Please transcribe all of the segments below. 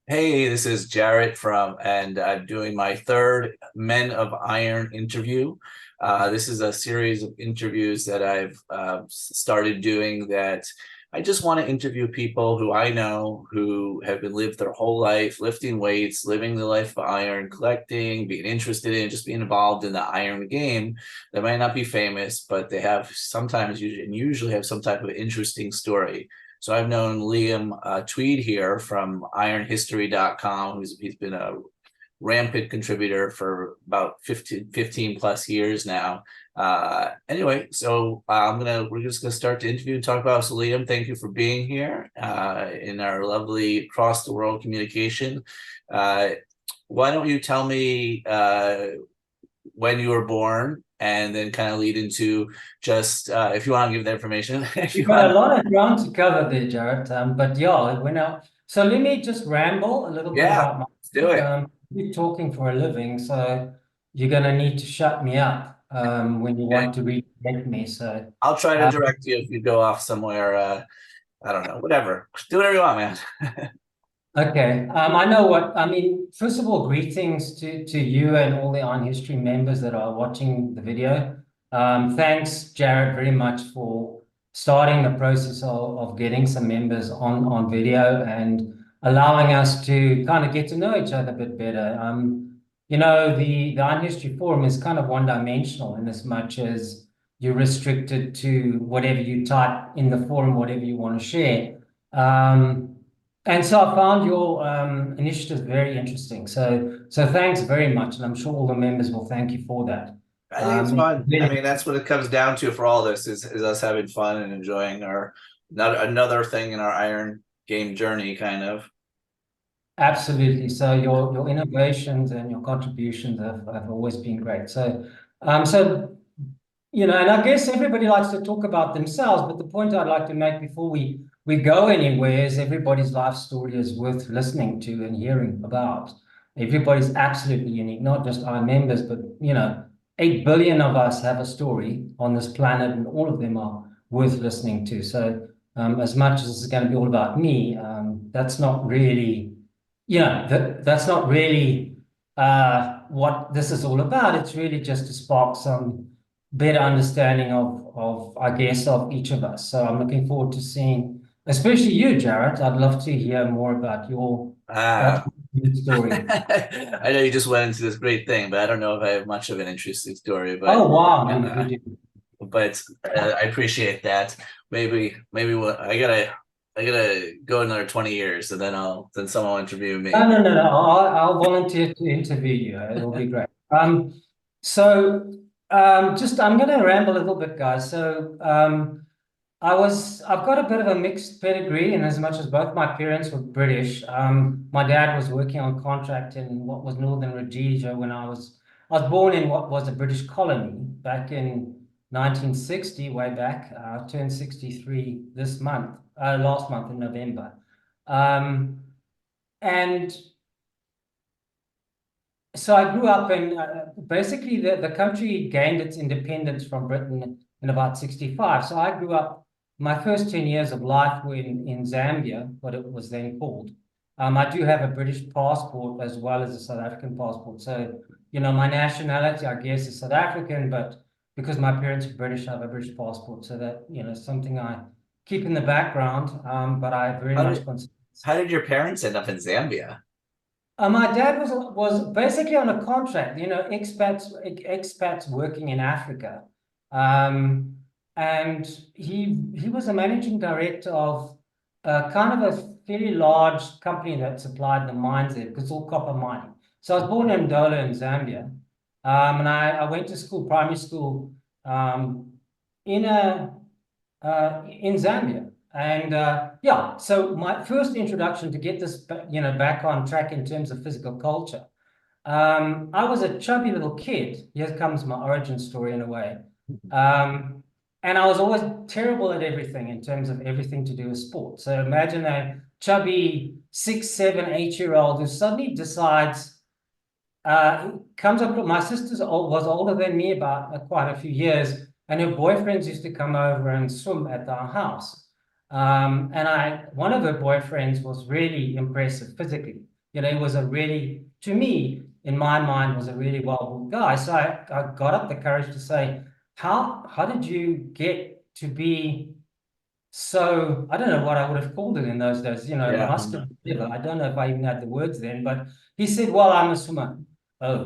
Hey, this is Jarrett and I'm doing my third Men of Iron interview. This is a series of interviews that I've started doing that I just want to interview people who I know who have been lived their whole life lifting weights, living the life of iron, collecting, being interested in, just being involved in the iron game. They might not be famous, but they have sometimes usually have some type of interesting story. So I've known Liam Tweed here from IronHistory.com. He's been a rampant contributor for about 15 plus years now. Anyway, so we're just gonna start the interview and talk about. So Liam, thank you for being here in our lovely across the world communication. Uh, why don't you tell me when you were born, and then kind of lead into just if you want to give that information. If you You've got want, a lot of ground to cover there, Jared. But yeah, when I so let me just ramble a little bit yeah, about let's do myself. it. You're talking for a living, so you're gonna need to shut me up when you Okay. want to redirect me. So I'll try to uh, direct you if you go off somewhere. I don't know, whatever. Do whatever you want, man. okay. I know what I mean. First of all, greetings to you and all the On History members that are watching the video. Thanks, Jared, very much for starting the process of getting some members on video and allowing us to kind of get to know each other a bit better. The On History Forum is kind of one-dimensional in as much as you're restricted to whatever you type in the forum, whatever you want to share. And so I found your initiative very interesting. So thanks very much, and I'm sure all the members will thank you for that. I think it's fun. I Really, mean, that's what it comes down to for all this is us having fun and enjoying our not another thing in our iron game journey, kind of. absolutely. So your innovations and your contributions have always been great. So and I guess everybody likes to talk about themselves, but the point I'd like to make before we go anywhere is everybody's life story is worth listening to and hearing about. Everybody's absolutely unique, not just our members, but 8 billion of us have a story on this planet, and all of them are worth listening to. So as much as it's going to be all about me, that's not really, that's not really what this is all about. It's really just to spark some better understanding of I guess of each of us. So I'm looking forward to seeing, especially you, Jarrett. I'd love to hear more about your uh, Ah, story. I know you just went into this great thing, but I don't know if I have much of an interesting story. Oh wow, you Uh, do. but I appreciate that. Maybe what I gotta go another 20 years, and then someone will interview No, me. no, no, no. I'll volunteer to interview you. It'll be great. So just I'm going to ramble a little bit, guys. I've got a bit of a mixed pedigree in as much as both my parents were British. My dad was working on contract in what was Northern Rhodesia when I was born in what was a British colony back in 1960, way back. I turned 63 this month, last month in November. Um, and so I grew up in basically the country gained its independence from Britain in about 65. So I grew up, my first 10 years of life were in Zambia, what it was then called. I do have a British passport as well as a South African passport. So, my nationality, I guess, is South African, but because my parents are British, I have a British passport. So that, something I keep in the background, but I very How much did consider. how did your parents end up in Zambia? My dad was basically on a contract, expats working in Africa, um, and he was a managing director of kind of a fairly large company that supplied the mines there, because it's all copper mining. So I was born in Ndola in Zambia, and I went to school, primary school, um, in a in Zambia. And yeah, so my first introduction to get this, back on track in terms of physical culture. I was a chubby little kid. Here comes my origin story in a way. Um, and I was always terrible at everything in terms of everything to do with sport. So imagine a chubby 6, 7, 8 year old who suddenly decides, comes up, my was older than me about quite a few years, and her boyfriends used to come over and swim at our house. And one of her boyfriends was really impressive physically. You know, he was a really, to me, in my mind, was a really well-built guy. So I got up the courage to say, how did you get to be so, I don't know what I would have called it in those days, you know, Yeah. muscular. I don't know if I even had the words then, but he said, well, I'm a swimmer. Oh,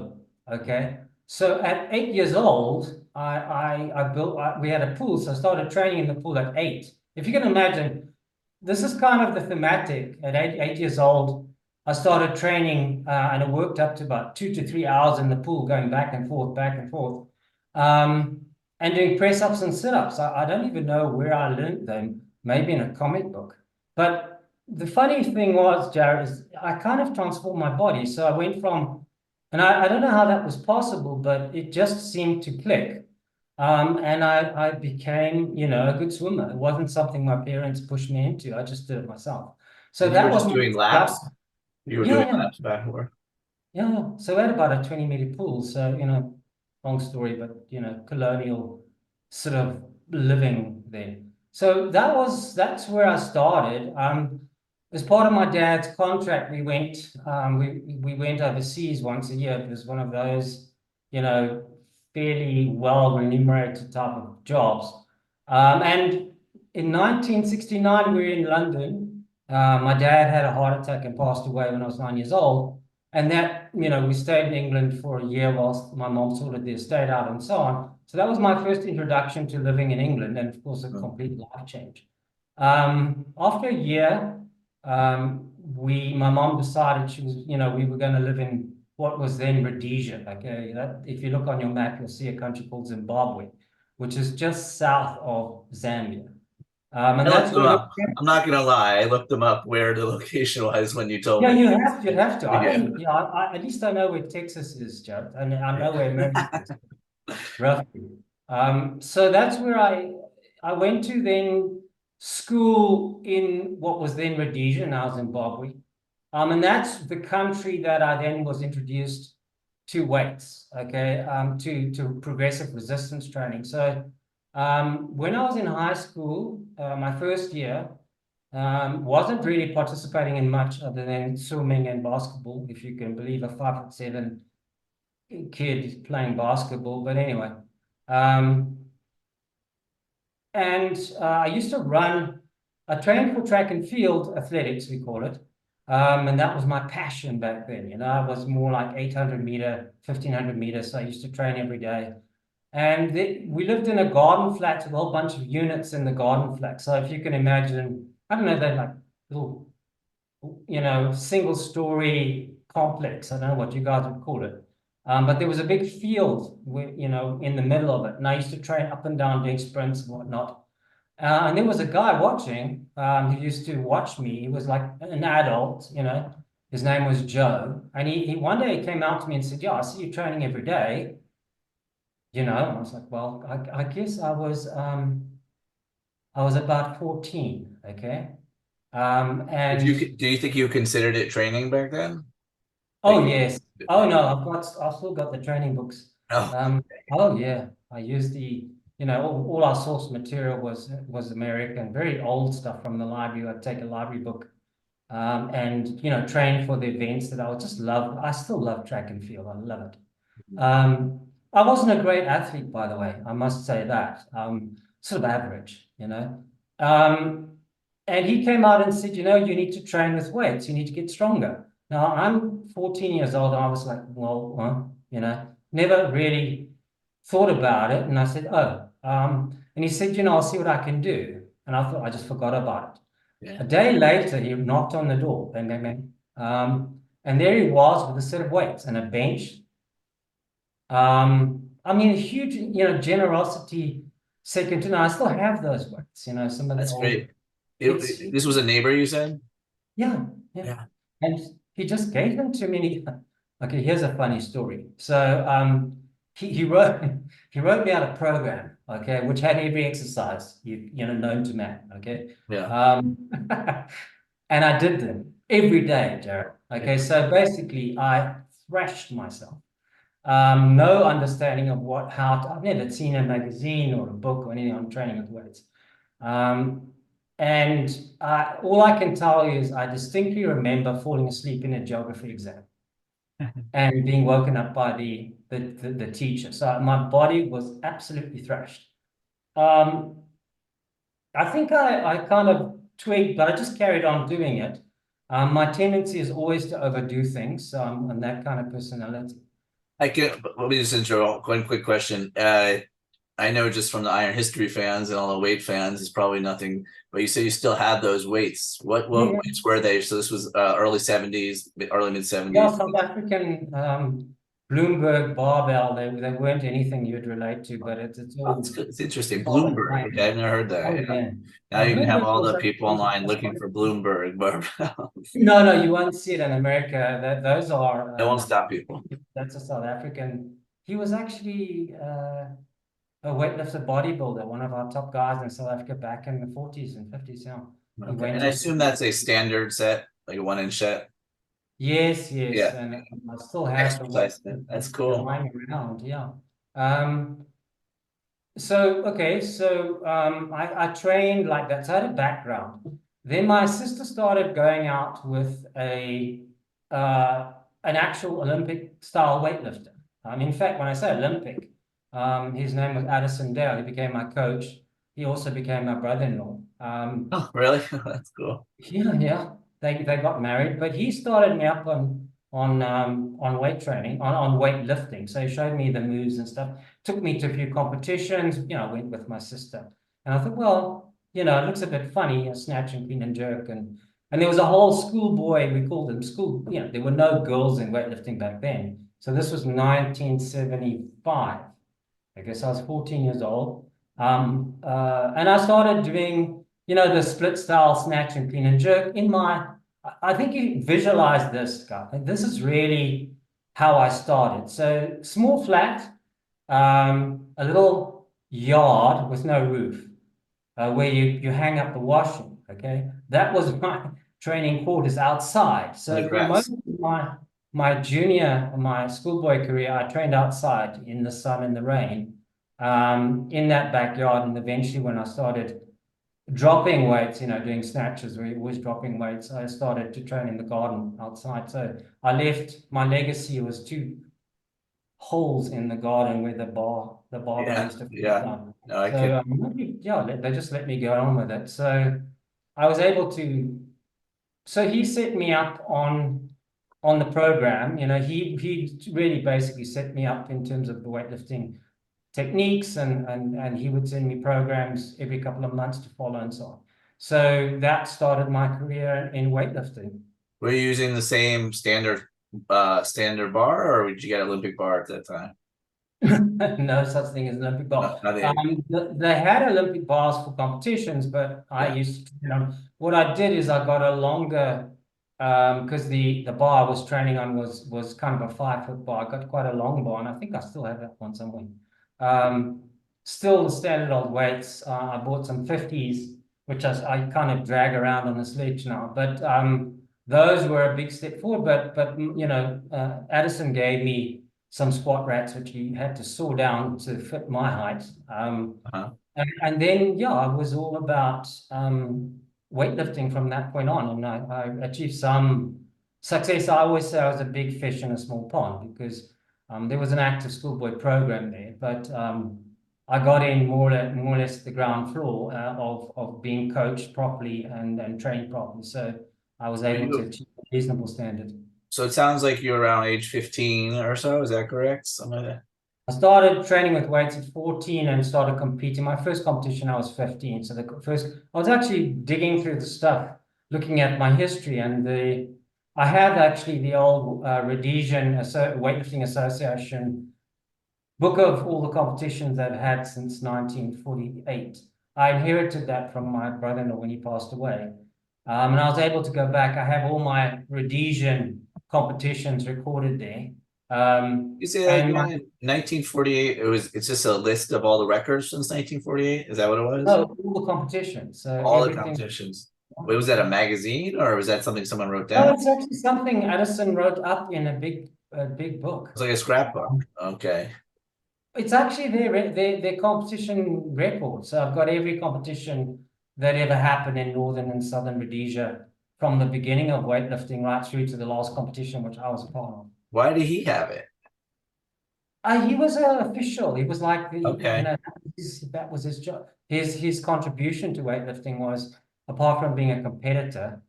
okay. So at 8 years old, we had a pool, so I started training in the pool at 8. If you can imagine, this is kind of the thematic. At 8 years old, I started training, and it worked up to about 2 to 3 hours in the pool, going back and forth, back and forth. And doing press ups and sit ups. I don't even know where I learned them, maybe in a comic book. But the funny thing was, Jared, is I kind of transformed my body. So I went from, and I don't know how that was possible, but it just seemed to click. And I became, you know, a good swimmer. It wasn't something my parents pushed me into. I just did it myself. So And you were that was just my doing yeah, laps? You were doing yeah. laps back and forth? Yeah, so we had about a 20-meter pool. So, you know, long story, but, you know, colonial sort of living there. So that's where I started. As part of my dad's contract, we went overseas once a year. It was one of those, you know, fairly well remunerated type of jobs. And in 1969, we were in London. My dad had a heart attack and passed away when I was 9 years old. And that, you know, we stayed in England for a year whilst my mom sorted the estate out and so on. So that was my first introduction to living in England, and of course, a complete life change. After a year, my mom decided she was, you know, we were going to live in what was then Rhodesia. Okay, if you look on your map, you'll see a country called Zimbabwe, which is just south of Zambia. And I looked that's them where we. up. I'm not gonna lie. I looked them up where the location was when you told Yeah, me. you have to. I Yeah. don't, yeah, at least I know where Texas is, Joe, and I know where America Yeah. is, roughly. So that's where I went to then school in what was then Rhodesia, now Zimbabwe. And that's the country that I then was introduced to weights, okay, to progressive resistance training. So when I was in high school, my first year, wasn't really participating in much other than swimming and basketball, if you can believe a 5'7" kid playing basketball. But anyway, um, and I used to run. I trained for track and field athletics, we call it. And that was my passion back then. You know, I was more like 800 meter, 1500 meters. So I used to train every day. And we lived in a garden flat with a whole bunch of units in the garden flat. So if you can imagine, I don't know, they're like little, you know, single story complex. I don't know what you guys would call it. But there was a big field, you know, in the middle of it. And I used to train up and down doing sprints and whatnot. And there was a guy watching, who used to watch me. He was like an adult, you know. His name was Joe. And he one day he came out to me and said, yeah, I see you training every day. You know, I was like, well, I guess I was about 14, okay? And Do you think you considered it training back then? Like, oh yes. Oh no, I've still got the training books. oh, Oh yeah. I used you know, all our source material was American, very old stuff from the library. I'd take a library book, and you know, train for the events that I would just love. I still love track and field. I love it. I wasn't a great athlete, by the way. I must say that. Sort of average, you know. Um, and he came out and said, you know, you need to train with weights. You need to get stronger. Now, I'm 14 years old, and I was like, well, you know, never really thought about it. And I said, oh, and he said, you know, I'll see what I can do. And I thought I just forgot about it. yeah, A day later, he knocked on the door, bang, bang, bang. And there he was with a set of weights and a bench. I mean, huge, you know, generosity second to none. I still have those weights, you know, some of the that's old. great. It's This was a neighbor, you said? Yeah, yeah. Yeah. And he just gave them to me. Okay, here's a funny story. So he wrote he wrote me out a program, okay, which had every exercise you know known to man, okay. Yeah. Um and I did them every day, Jared. Yeah. Okay, so basically I thrashed myself. No understanding of I've never seen a magazine or a book or anything on training with weights. Um, And all I can tell you is I distinctly remember falling asleep in a geography exam and being woken up by the teacher. So my body was absolutely thrashed. Um, I think I kind of twigged, but I just carried on doing it. My tendency is always to overdo things, so I'm that kind of personality. Let me just intro one quick question. I know just from the Iron History fans and all the weight fans, it's probably nothing, but you say you still had those weights. What Yeah, weights were they? So this was early 70s, early mid yeah, 70s. South African Bloomberg barbell. They weren't anything you'd relate to, but it's Oh, all it's good. It's interesting. solid Bloomberg. weight. Okay, I've never heard that. Oh Yeah. yeah. Now you can have Bloomberg all was the people actually online looking for Bloomberg, but no, you won't see it in America. Those are it won't stop people. that's a South African. He was actually a weightlifter bodybuilder, one of our top guys in South Africa back in the 40s and 50s. Yeah. He Okay, went and I into assume that's a standard set, like a 1 inch set. yes, Yeah, and I still have the weight exercise set. That's cool. lying around. Yeah. Um, So, okay, so I trained like that. So I had a background. Then my sister started going out with an actual Olympic style weightlifter. In fact, when I say Olympic, his name was Addison Dale. He became my coach. He also became my brother-in-law. Oh, really? That's cool. Yeah. They got married, but he started me up on weight training, on weight lifting. So he showed me the moves and stuff. Took me to a few competitions. I went with my sister, and I thought, well, it looks a bit funny, snatch and clean and jerk, and there was a whole schoolboy. We called them school. There were no girls in weightlifting back then. So this was 1975. I guess I was 14 years old. And I started doing, the split style snatch and clean and jerk I think you visualize this, guy. This is really how I started. So small flat, a little yard with no roof, where you hang up the washing. Okay. That was my training quarters outside. On the So for most grass. of my schoolboy career, I trained outside in the sun and the rain, in that backyard. And eventually, when I started dropping weights, doing snatches, we're always dropping weights, I started to train in the garden outside. So my legacy was two holes in the garden where the barbell Yeah, used to fit yeah. down. No, I can. So yeah, they just let me go on with it. So I was able to. So he set me up on the program. He really basically set me up in terms of the weightlifting techniques, and he would send me programs every couple of months to follow and so on. So that started my career in weightlifting. Were you using the same standard bar, or did you get Olympic bar at that time? No such thing as an Olympic bar. Nothing. They had Olympic bars for competitions, but I Yeah. used to, what I did is I got a longer, because the bar I was training on was kind of a 5 foot bar. I got quite a long bar, and I think I still have that one somewhere. Um, Still the standard old weights. I bought some 50s, which I kind of drag around on the sledge now. But those were a big step forward. But Addison gave me some squat racks, which he had to saw down to fit my height. Uh-huh. And then, yeah, I was all about weightlifting from that point on. And I achieved some success. I always say I was a big fish in a small pond because there was an active schoolboy program there. But I got in more or less the ground floor of being coached properly and trained properly. So I was able to achieve a reasonable standard. So it sounds like you're around age 15 or so. Is that correct? Something like that. I started training with weights at 14 and started competing. My first competition, I was 15. So I was actually digging through the stuff, looking at my history, and I have actually the old Rhodesian Weightlifting Association book of all the competitions I've had since 1948. I inherited that from my brother-in-law when he passed away. And I was able to go back. I have all my Rhodesian competitions recorded there. You say that And again? 1948. It's just a list of all the records since 1948. Is that what it was? no, all the competitions. So All the everything. competitions. Wait, was that a magazine or was that something someone wrote No, down? it's actually something Addison wrote up in a big book. It's like a scrapbook. Okay. It's actually their competition record. So I've got every competition that ever happened in northern and southern Rhodesia from the beginning of weightlifting right through to the last competition, which I was a part of. Why did he have it? He was an official. He was like the, Okay. that was his job. His contribution to weightlifting was, apart from being a competitor,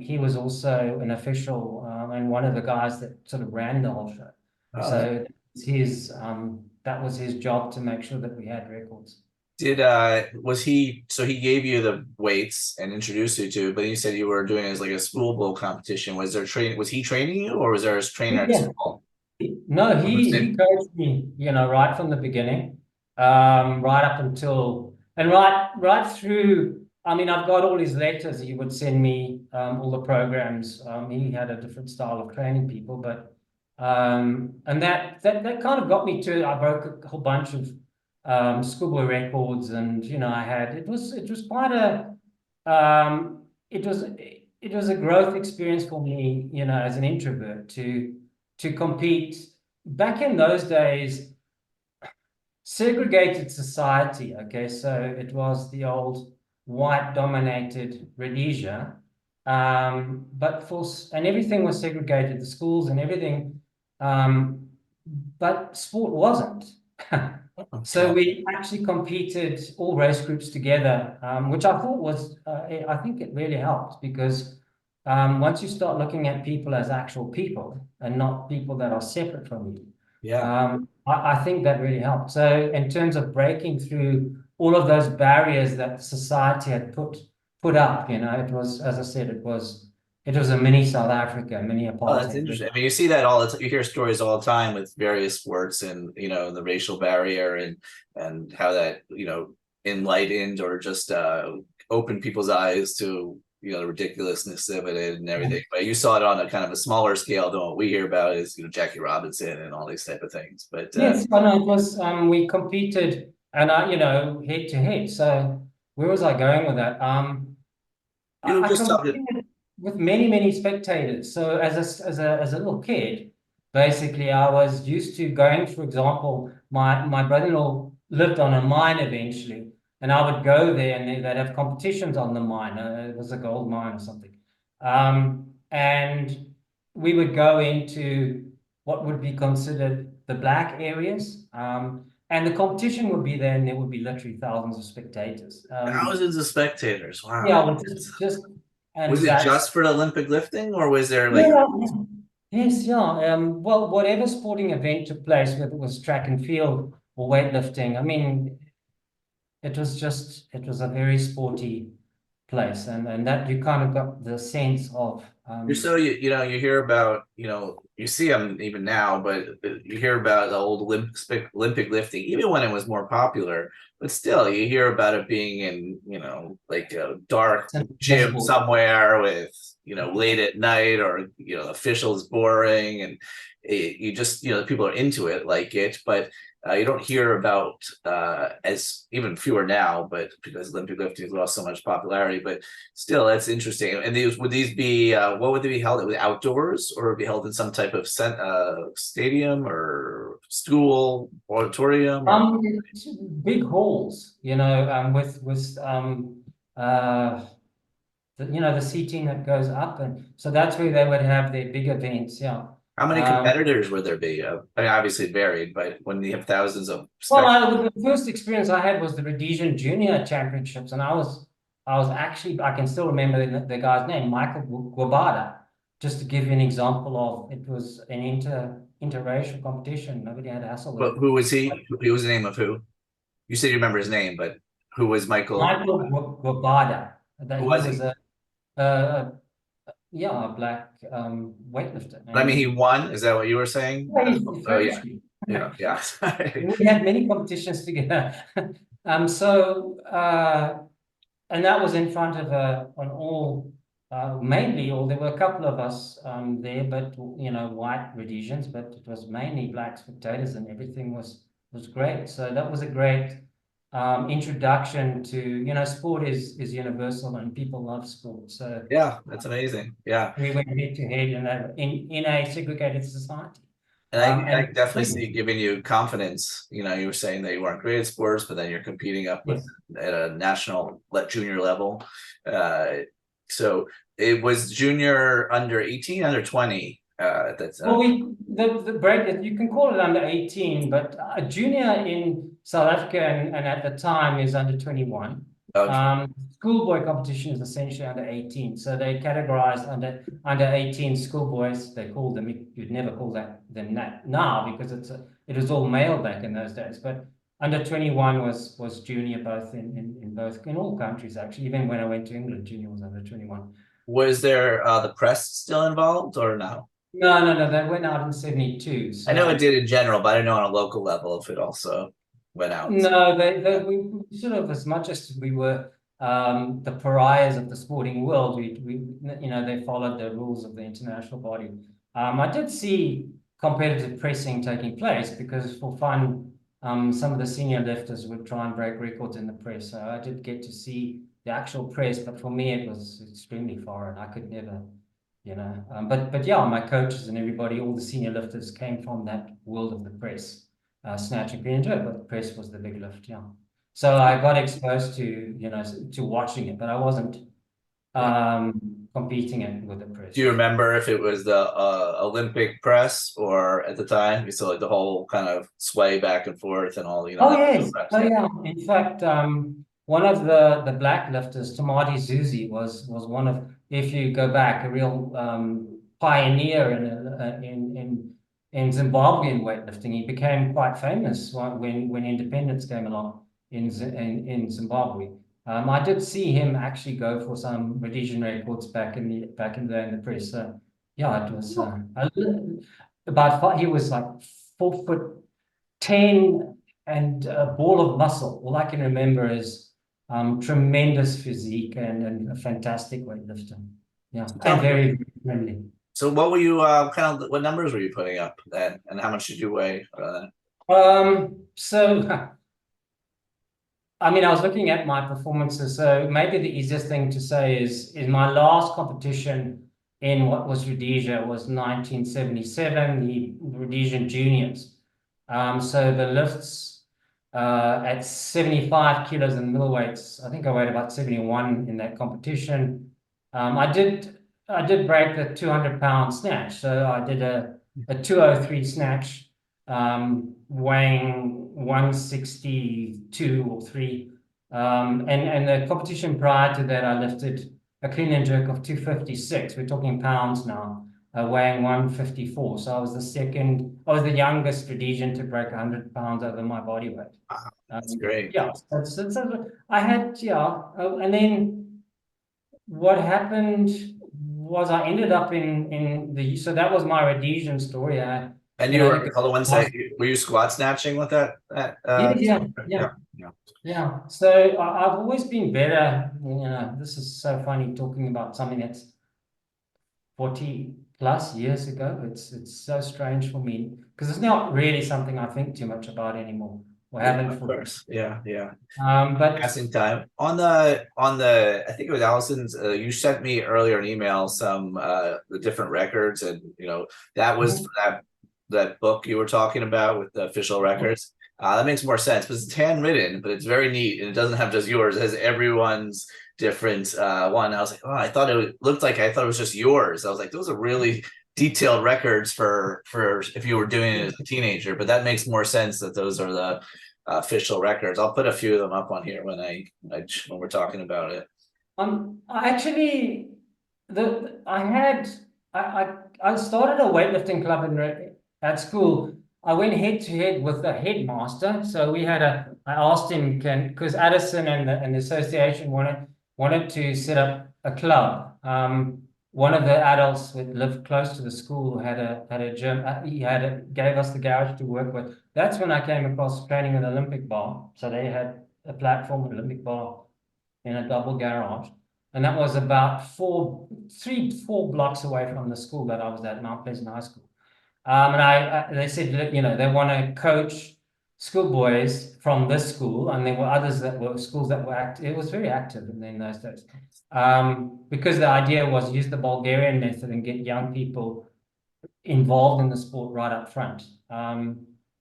he was also an official, and one of the guys that sort of ran the whole show. Oh, So that was his job to make sure that we had records. was he, so he gave you the weights and introduced you to, but you said you were doing it as like a school bowl competition. Was there training, was he training you, or was there a trainer at Yeah. school? No, On the he same. coached me, right from the beginning, right up until, and right through. I mean, I've got all his letters. He would send me all the programs. He had a different style of training people, but and that kind of got me to. I broke a whole bunch of schoolboy records, and I had it was quite a it was a growth experience for me, as an introvert to compete. Back in those days, segregated society, okay, so it was the old white dominated Rhodesia, and everything was segregated, the schools and everything, but sport wasn't. So Okay. we actually competed all race groups together, which I thought was, I think it really helped because once you start looking at people as actual people and not people that are separate from you, Yeah. I think that really helped. So in terms of breaking through all of those barriers that society had put up, it was, as I said, it was a mini South Africa, mini Oh, that's apartheid. interesting. I mean, you see that all the time. You hear stories all the time with various sports and, the racial barrier and how that, enlightened or just opened people's eyes to, the ridiculousness of it and everything. But you saw it on a kind of a smaller scale than what we hear about is, Jackie Robinson and all these type of things. But Yes, I know it was, we competed and head to head. So where was I going with that? you were I just talking. competed with many, many spectators. So as a little kid, basically I was used to going, for example, my brother-in-law lived on a mine eventually, and I would go there and they'd have competitions on the mine. It was a gold mine or something. And we would go into what would be considered the black areas. And the competition would be there, and there would be literally thousands of spectators. Thousands of spectators. Wow. Yeah, well, just Was and it that's just for Olympic lifting or was there like, yeah, yeah. Yes, yeah. Well, whatever sporting event took place, whether it was track and field or weightlifting, I mean, it was a very sporty place, and that you kind of got the sense of you're so you hear about, you see them even now, but you hear about the old Olympic lifting, even when it was more popular, but still you hear about it being in, like a dark gym visible. somewhere with, late at night, or, officials boring, and you just, people are into it, like it, but you don't hear about as even fewer now, but because Olympic lifting has lost so much popularity. But still, that's interesting. And these would these be what would they be held? Outdoors, or would it be held in some type of stadium or school auditorium? Or It's big halls, with the seating that goes up, and so that's where they would have their big events. Yeah. how many Um, competitors would there be? I mean, obviously it varied, but when you have thousands of Well, spec. the first experience I had was the Rhodesian Junior Championships, and I was actually, I can still remember the guy's name, Michael Gwabada. Just to give you an example of, it was an interracial competition. Nobody had a hassle with But it. who was he? Who was the name of who? You said you remember his name, but who was Michael? Michael Gwabada, Who that he was was he? a yeah, a black weightlifter, I mean, he and won. Is that what you were saying? yeah, Oh, he's oh very yeah, sweet. yeah. We had many competitions together. So and that was in front of an all mainly, or there were a couple of us there, but white Rhodesians, but it was mainly black spectators, and everything was great. So that was a great introduction to, sport is universal and people love sport. So Yeah, that's amazing. Yeah. we went head to head in a segregated society. And I And definitely see it giving you confidence. You know, you were saying that you weren't great at sports, but then you're competing up with yes. at a national junior level. Uh, so it was junior under 18, under 20. That's Well, the break, you can call it under 18, but a junior in South Africa and at the time is under 21. okay. Schoolboy competition is essentially under 18, so they categorized under 18 schoolboys. They called them. You'd never call them that now because it was all male back in those days. But under 21 was junior both in all countries actually. Even when I went to England, junior was under 21. Was there the press still involved or no? No. They went out in 72. I know it So did in general, but I don't know on a local level if it also went out. no, we sort of, as much as we were the pariahs of the sporting world, they followed the rules of the international body. I did see competitive pressing taking place because for fun, some of the senior lifters would try and break records in the press. So I did get to see the actual press, but for me it was extremely foreign. I could never, but yeah, my coaches and everybody, all the senior lifters came from that world of the press. Snatching clean and jerk, but the press was the big lift, yeah. So I got exposed to watching it, but I wasn't competing it with the press. Do you remember if it was the Olympic press or at the time you saw like the whole kind of sway back and forth and all, Oh that yes, press? oh yeah. In fact, one of the black lifters, Tamati Zuzi, was one of, if you go back, a real pioneer in Zimbabwean weightlifting. He became quite famous when independence came along in Zimbabwe. I did see him actually go for some Rhodesian records back in the press. So yeah, it was he was like 4'10" and a ball of muscle. All I can remember is tremendous physique and a fantastic weightlifter. Yeah, and very friendly. So what were you what numbers were you putting up then, and how much did you weigh? So I mean, I was looking at my performances. So maybe the easiest thing to say is in my last competition in what was Rhodesia was 1977, the Rhodesian juniors. So the lifts at 75 kilos in middleweights, I think I weighed about 71 in that competition. I did break the 200-pound snatch. So I did a 203 snatch, weighing 162 or 3. And the competition prior to that, I lifted a clean and jerk of 256. We're talking pounds now, weighing 154. So I was the youngest Rhodesian to break 100 pounds over my body weight. Wow, that's great. Yeah, I had, and then what happened was I ended up so that was my Rhodesian story. And you were, hold on one sec, were you squat snatching with that? Yeah. So I've always been better. This is so funny talking about something that's 40 plus years ago. It's so strange for me because it's not really something I think too much about anymore. Or haven't Of course. Yeah. But Passing time on the I think it was Allison's. You sent me earlier an email some the different records, and that was for that book you were talking about with the official records. That makes more sense, but it's handwritten, but it's very neat, and it doesn't have just yours. It has everyone's different one. I was like, oh, I thought it was just yours. I was like, those are really detailed records for if you were doing it as a teenager, but that makes more sense that those are the official records. I'll put a few of them up on here when we're talking about it. Actually, I started a weightlifting club at school. I went head to head with the headmaster. So I asked him because Addison and the association wanted to set up a club. One of the adults that lived close to the school had a gym. He gave us the garage to work with. That's when I came across training with Olympic bar. So they had a platform with Olympic bar in a double garage. And that was about 4 blocks away from the school that I was at, Mount Pleasant High School. And they said, they want to coach schoolboys from this school, and there were others that were schools that were active. It was very active in those days. Because the idea was use the Bulgarian method and get young people involved in the sport right up front.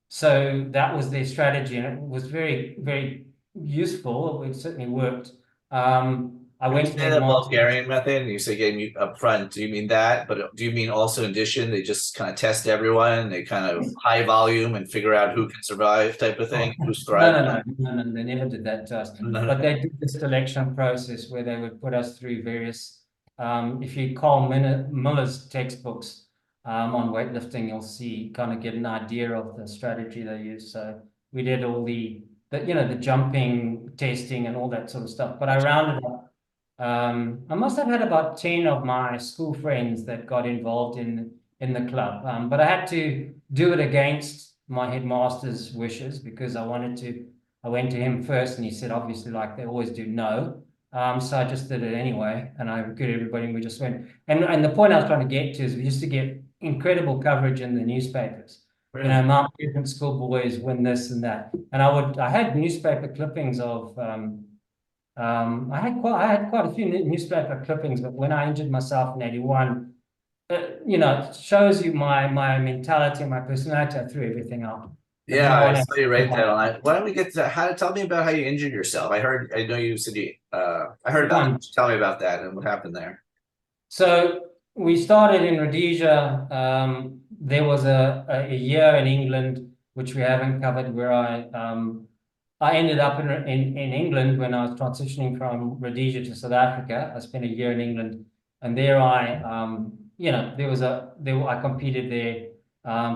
So that was their strategy, and it was very, very useful. It certainly worked. I When you went to say the headmaster. Bulgarian method, and you say getting you up front, do you mean that? But do you mean also in addition, they just kind of test everyone, they kind of high volume and figure out who can survive type of thing, Oh, who's no, thriving? no, no, no, no, they never did that to us. No, no. But they did the selection process where they would put us through various, if you Carl Miller's textbooks on weightlifting, you'll see, kind of get an idea of the strategy they use. So we did all the jumping testing and all that sort of stuff. But I rounded up. I must have had about 10 of my school friends that got involved in the club. But I had to do it against my headmaster's wishes because I went to him first and he said, obviously, like they always do, no. So I just did it anyway, and I recruited everybody, and we just went. And the point I was trying to get to is we used to get incredible coverage in the newspapers. You know, Really? Mount Pleasant schoolboys win this and that. And I had newspaper clippings of I had quite a few newspaper clippings, but when I injured myself in 81, it shows you my mentality and my personality. I threw everything out. I Yeah, didn't I want saw you write that to on. Why don't we get to how to tell me about how you injured yourself? I know you said I heard about it. one. Tell me about that and what happened there. So we started in Rhodesia. There was a year in England, which we haven't covered, where I ended up in England when I was transitioning from Rhodesia to South Africa. I spent a year in England, and there I competed there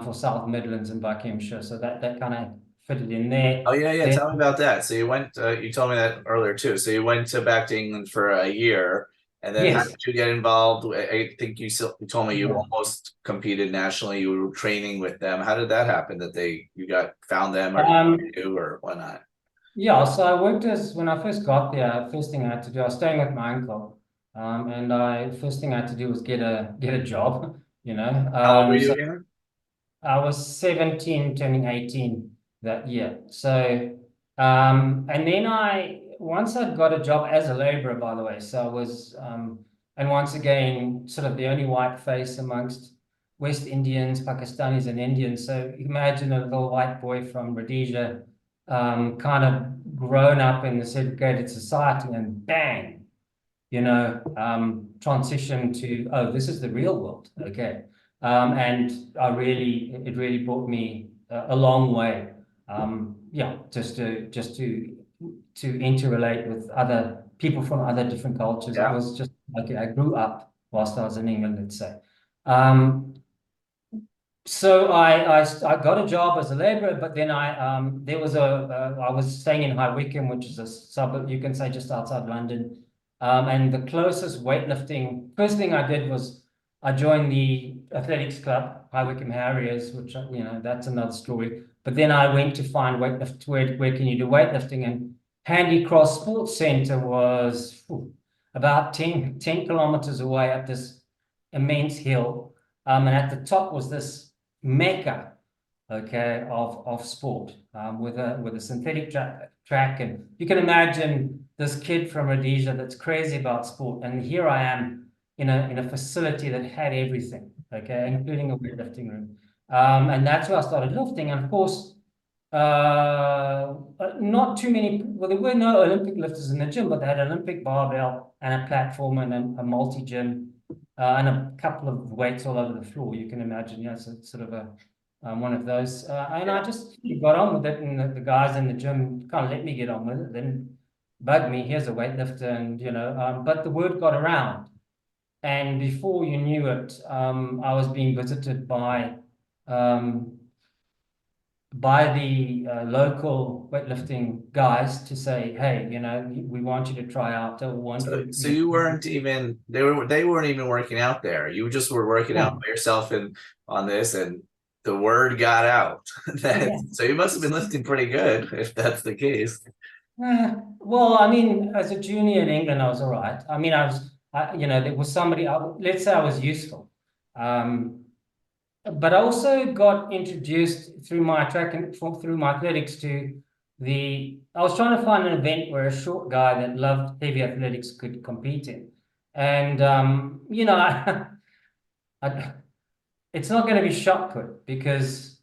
for South Midlands and Buckinghamshire, so that kind of fitted in there. Oh yeah, yeah. Then Tell me about that. So you went. You told me that earlier too. So you went to back to England for a year, and then how yes, did you get involved? I think you told me you yeah. almost competed nationally. You were training with them. How did that happen? That you got found them or Um, you or whatnot? Yeah, so I worked as when I first got there, first thing I had to do, I was staying with my uncle. And I first thing I had to do was get a job, you know. How old were you So again? I was 17, turning 18 that year. So and then once I'd got a job as a laborer, by the way, so I was and once again, sort of the only white face amongst West Indians, Pakistanis, and Indians. So imagine a little white boy from Rhodesia, kind of grown up in the segregated society, and bang, transition to, oh, this is the real world. Okay. And it really brought me a long way. Yeah, to interrelate with other people from other different cultures. It Yeah. was just like I grew up whilst I was in England, let's say. Um, so I got a job as a laborer, but then I was staying in High Wycombe, which is a suburb, you can say, just outside London. And the closest weightlifting, first thing I did was I joined the athletics club, High Wycombe Harriers, which that's another story. But then I went to find where can you do weightlifting, and Handy Cross Sports Centre was about 10 kilometers away up this immense hill. And at the top was this mecca, okay, of sport, with a synthetic track, and you can imagine this kid from Rhodesia that's crazy about sport, and here I am in a facility that had everything, okay, including a weightlifting room, and that's where I started lifting, and of course. Not too many. Well, there were no Olympic lifters in the gym, but they had an Olympic barbell and a platform and a multi gym, and a couple of weights all over the floor. You can imagine, so it's sort of one of those. And I Yeah. just got on with it, and the guys in the gym kind of let me get on with it. Then bug me, here's a weightlifter, and but the word got around, and before you knew it, I was being visited um, by the local weightlifting guys to say, hey, we want you to try out, or want So, you, so you weren't even they weren't even working out there. You just were working out yeah, by yourself and on this, and the word got out. That yeah. so you must have been lifting pretty good if that's the case. Well, I mean, as a junior in England, I was all right. I mean, there was somebody, let's say I was useful. Um, but I also got introduced through my through my athletics I was trying to find an event where a short guy that loved heavy athletics could compete in. And, I, it's not going to be shot put because,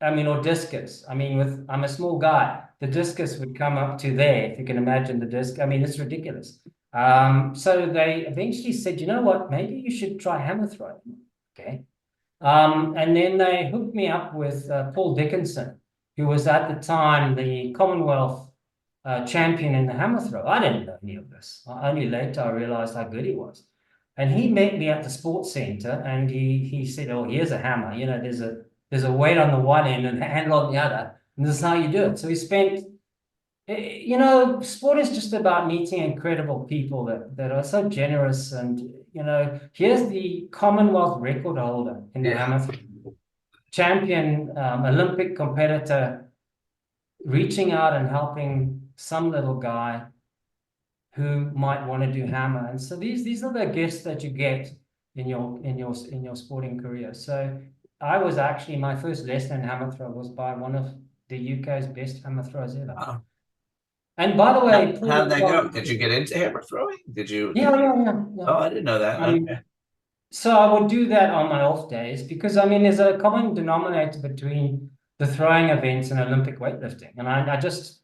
I mean, or discus. I mean, I'm a small guy. The discus would come up to there, if you can imagine the disc. I mean, it's ridiculous. So they eventually said, you know what, maybe you should try hammer throwing. Okay. And then they hooked me up with Paul Dickinson, who was at the time the Commonwealth champion in the hammer throw. I didn't know any of this. Only later I realized how good he was. And he met me at the sports center, and he said, "Oh, here's a hammer. You know, there's a weight on the one end and a handle on the other, and this is how you do it." So he spent. You know, sport is just about meeting incredible people that are so generous. And, you know, here's the Commonwealth record holder in the Yeah. hammer throw, champion, Olympic competitor, reaching out and helping some little guy who might want to do hammer. And so these are the gifts that you get in your sporting career. So I was actually, my first lesson in hammer throw was by one of the UK's best hammer throwers ever. Wow. And by the way, How did Paul, that go? Did you get into hammer throwing? Did you? yeah. Oh, I didn't know that. Okay. So I would do that on my off days because, I mean, there's a common denominator between the throwing events and Olympic weightlifting. And I just,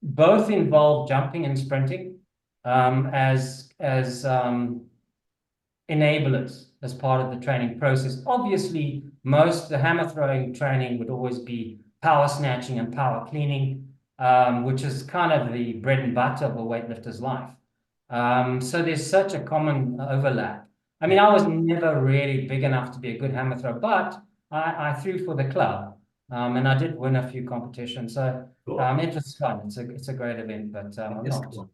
both involve jumping and sprinting as enablers as part of the training process. Obviously, the hammer throwing training would always be power snatching and power cleaning, which is kind of the bread and butter of a weightlifter's life. So there's such a common overlap. I mean, I was never really big enough to be a good hammer thrower, but I threw for the club, and I did win a few competitions. So Cool. it was fun. It's a great event, but I'm Yes, not cool.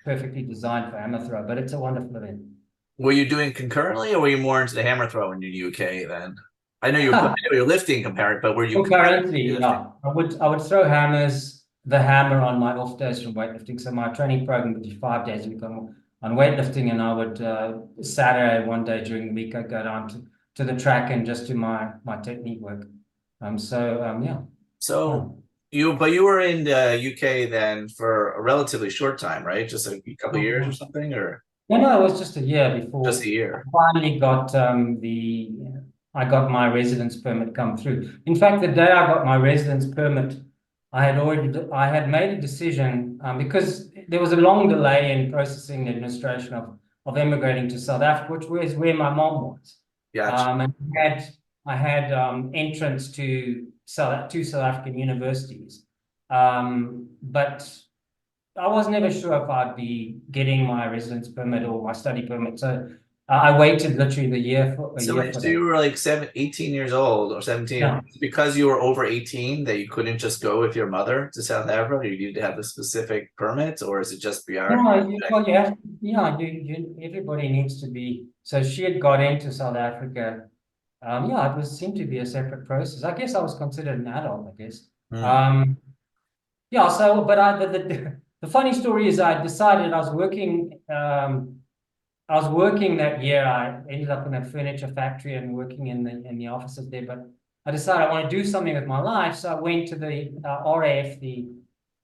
perfectly designed for hammer throw, but it's a wonderful event. Were you doing concurrently, or were you more into the hammer throw in the UK then? I know you're lifting compared, but were you Concurrently, lifting? yeah. I would throw the hammer on my off days from weightlifting. So my training program would be 5 days a week on weightlifting, and I would Saturday one day during the week I'd go down to the track and just do my technique work. Yeah, So fun. but you were in the UK then for a relatively short time, right? Just a couple of years or something, or No, it was just a year just a before I year? finally got I got my residence permit come through. In fact, the day I got my residence permit, I had made a decision because there was a long delay in processing the administration of immigrating to South Africa, which was where my mom was. Gotcha. And I had entrance to South African universities, but I was never sure if I'd be getting my residence permit or my study permit. So I waited literally a So, year wait, for so that. you were like 18 years old or 17 Yeah. because you were over 18 that you couldn't just go with your mother to South Africa. You needed to have the specific permit, or is it just beyond? No, well, everybody needs to be. So she had got into South Africa. Yeah, seemed to be a separate process. I guess I was considered an adult, I guess. Hmm. Um, yeah, so, but the funny story is I decided I was working that year. I ended up in a furniture factory and working in the offices there. But I decided I want to do something with my life, so I went to the RAF, the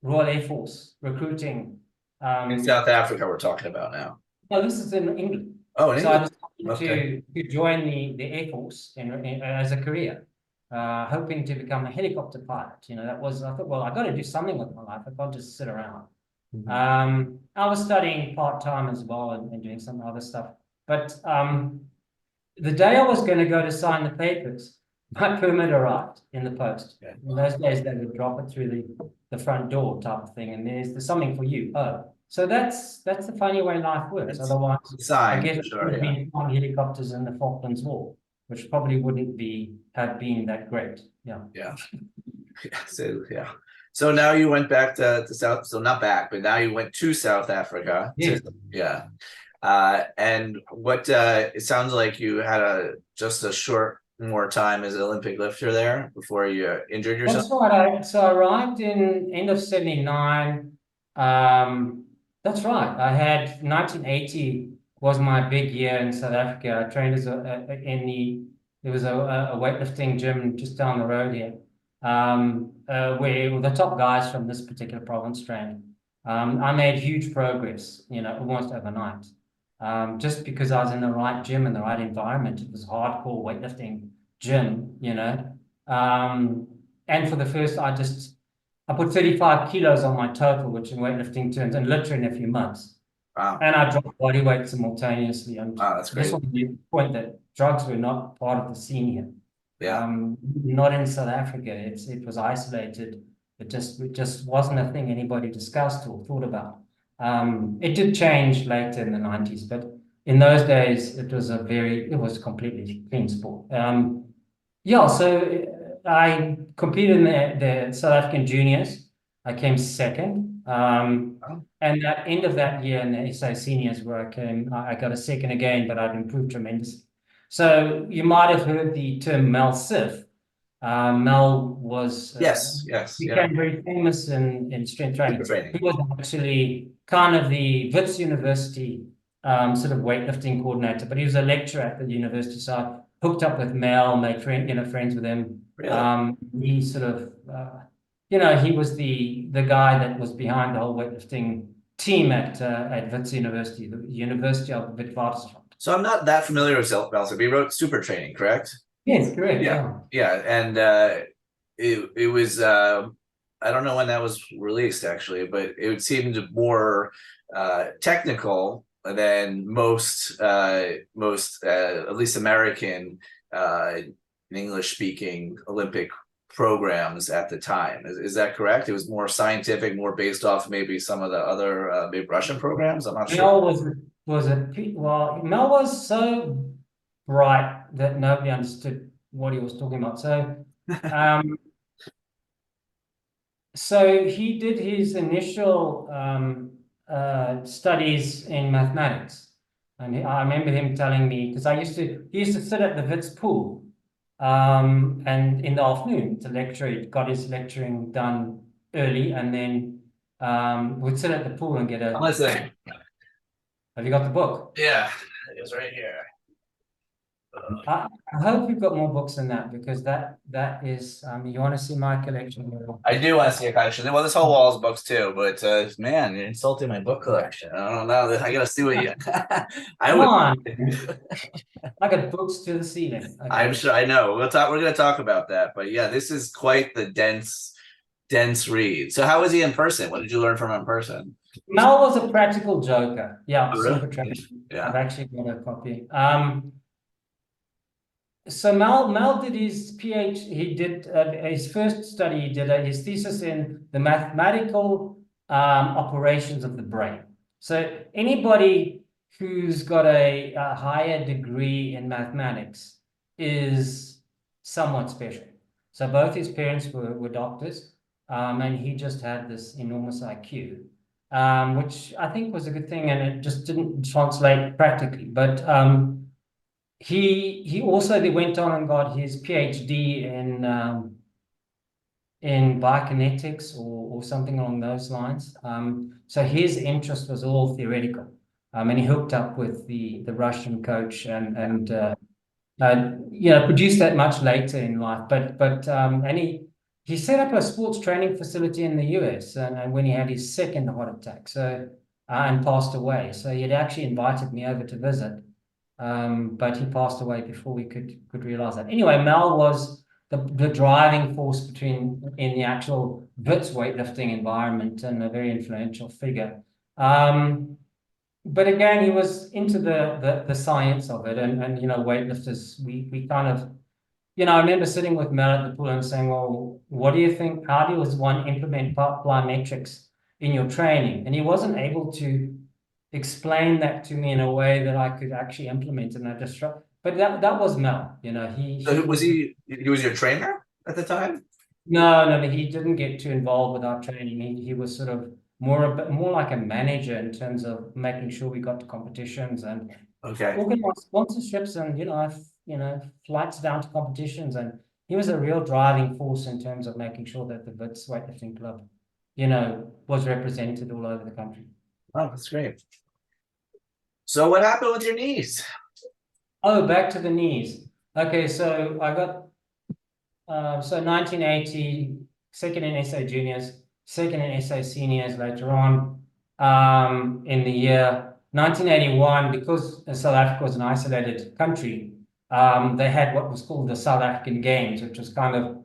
Royal Air Force recruiting. In South Africa, we're talking about now. No, this is in England. Oh, in So I England. decided Okay. to join the Air Force as a career, hoping to become a helicopter pilot. You know, I thought, well, I got to do something with my life. I can't just sit around. Mhm. I was studying part-time as well and doing some other stuff. But the day I was going to go to sign the papers, my permit arrived in the post. Okay. In those days, they would drop it through the front door type of thing, and there's something for you. Oh, so that's the funny way life works. It's Otherwise, a I sign guess for it would sure. have Yeah. been flying helicopters in the Falklands War, which probably wouldn't have been that great. Yeah. Yeah. So yeah. So now you went back to South. So not back, but now you went to South Africa. Yeah. Yeah. And what it sounds like you had just a short more time as an Olympic lifter there before you injured yourself. That's right. So I arrived in end of 79. That's right. I had 1980 was my big year in South Africa. I trained there was a weightlifting gym just down the road here, where the top guys from this particular province trained. I made huge progress, you know, almost overnight. just because I was in the right gym and the right environment. It was hardcore weightlifting gym, you know. And for the first, I put 35 kilos on my total, which in weightlifting terms, and literally in a few months. Wow. And I dropped body weight simultaneously. And Wow, that's I just great. want to make the point that drugs were not part of the scene here. Yeah. Not in South Africa. It was isolated. It just wasn't a thing anybody discussed or thought about. It did change later in the 90s, but in those days it was completely clean sport. Yeah, so I competed in the South African juniors. I came second. Oh, And at the end of that year in the SA seniors where I got a second again, but I'd improved tremendously. So you might have heard the term Mel Sif. Mel yes, yes, yeah. became very famous in strength Super training. training. He was actually kind of the Wits University sort of weightlifting coordinator, but he was a lecturer at the university. So I hooked up with Mel, made friends with him. Really? He sort of he was the guy that was behind the whole weightlifting team at Wits University, the University of Witwatersrand. So I'm not that familiar with Balser, but he wrote Super Training, correct? Yes, correct. Yeah. Yeah. Yeah. And it was I don't know when that was released actually, but it seemed more technical than most at least American English speaking Olympic programs at the time. Is that correct? It was more scientific, more based off maybe some of the other maybe Russian programs. I'm not sure. Mel Mel was so bright that nobody understood what he was talking about. So he did his initial studies in mathematics, and I remember him telling me because he used to sit at the Wits pool, and in the afternoon to lecture. He got his lecturing done early, and then would sit at the pool and get a. I'm listening. Have you got the book? Yeah, it's right here. I hope you've got more books than that because that is you want to see my collection. I do want to see a collection. Well, this whole wall is books too, but man, you're insulting my book collection. I don't know. I gotta see what you. I Come would. on. I got books to the ceiling. Okay. I'm sure. I know. We're gonna talk about that, but yeah, this is quite the dense read. So, how was he in person? What did you learn from him in person? Mel was a practical joker. Yeah, Oh, really? super tragic. Yeah. I've actually got a copy. So Mel did his PhD. He did his first study. He did his thesis in the mathematical operations of the brain. So anybody who's got a higher degree in mathematics is somewhat special. So both his parents were doctors, and he just had this enormous IQ, which I think was a good thing, and it just didn't translate practically. But he also went on and got his PhD in biokinetics or something along those lines. So his interest was all theoretical. And he hooked up with the Russian coach and produced that much later in life. And he set up a sports training facility in the US and when he had his second heart attack. So and passed away. So he had actually invited me over to visit. But he passed away before we could realize that. Anyway, Mel was the driving force in the actual Wits weightlifting environment and a very influential figure. But again, he was into the science of it, and weightlifters, we kind of, I remember sitting with Mel at the pool and saying, well, what do you think? How does one implement plyometrics in your training? And he wasn't able to explain that to me in a way that I could actually implement, and I just but that was Mel, So was he was your trainer at the time? No, he didn't get too involved with our training. He was sort of a bit more like a manager in terms of making sure we got to competitions and Okay. organize sponsorships and flights down to competitions, and he was a real driving force in terms of making sure that the Wits weightlifting club was represented all over the country. Oh, that's great. So what happened with your knees? Oh, back to the knees. Okay, so I got 1980, second in SA juniors, second in SA seniors later on in the year. 1981, because South Africa was an isolated country, they had what was called the South African Games, which was kind of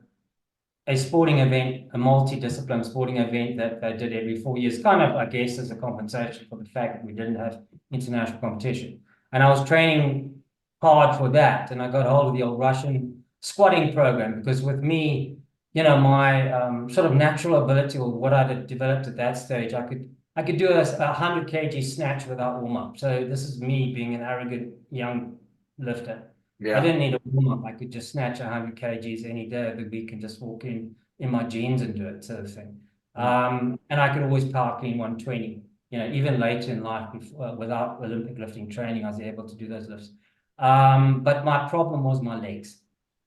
a sporting event, a multi-discipline sporting event that they did every 4 years, kind of, I guess, as a compensation for the fact that we didn't have international competition. And I was training hard for that, and I got hold of the old Russian squatting program, because with me, my sort of natural ability, or what I had developed at that stage, I could do a 100 kg snatch without warm up. So this is me being an arrogant young lifter. I didn't need a warm up. I could just snatch 100 kgs any day of the week and just walk in my jeans and do it, sort of thing. And I could always power clean 120. Even later in life, before, without Olympic lifting training, I was able to do those lifts. But my problem was my legs.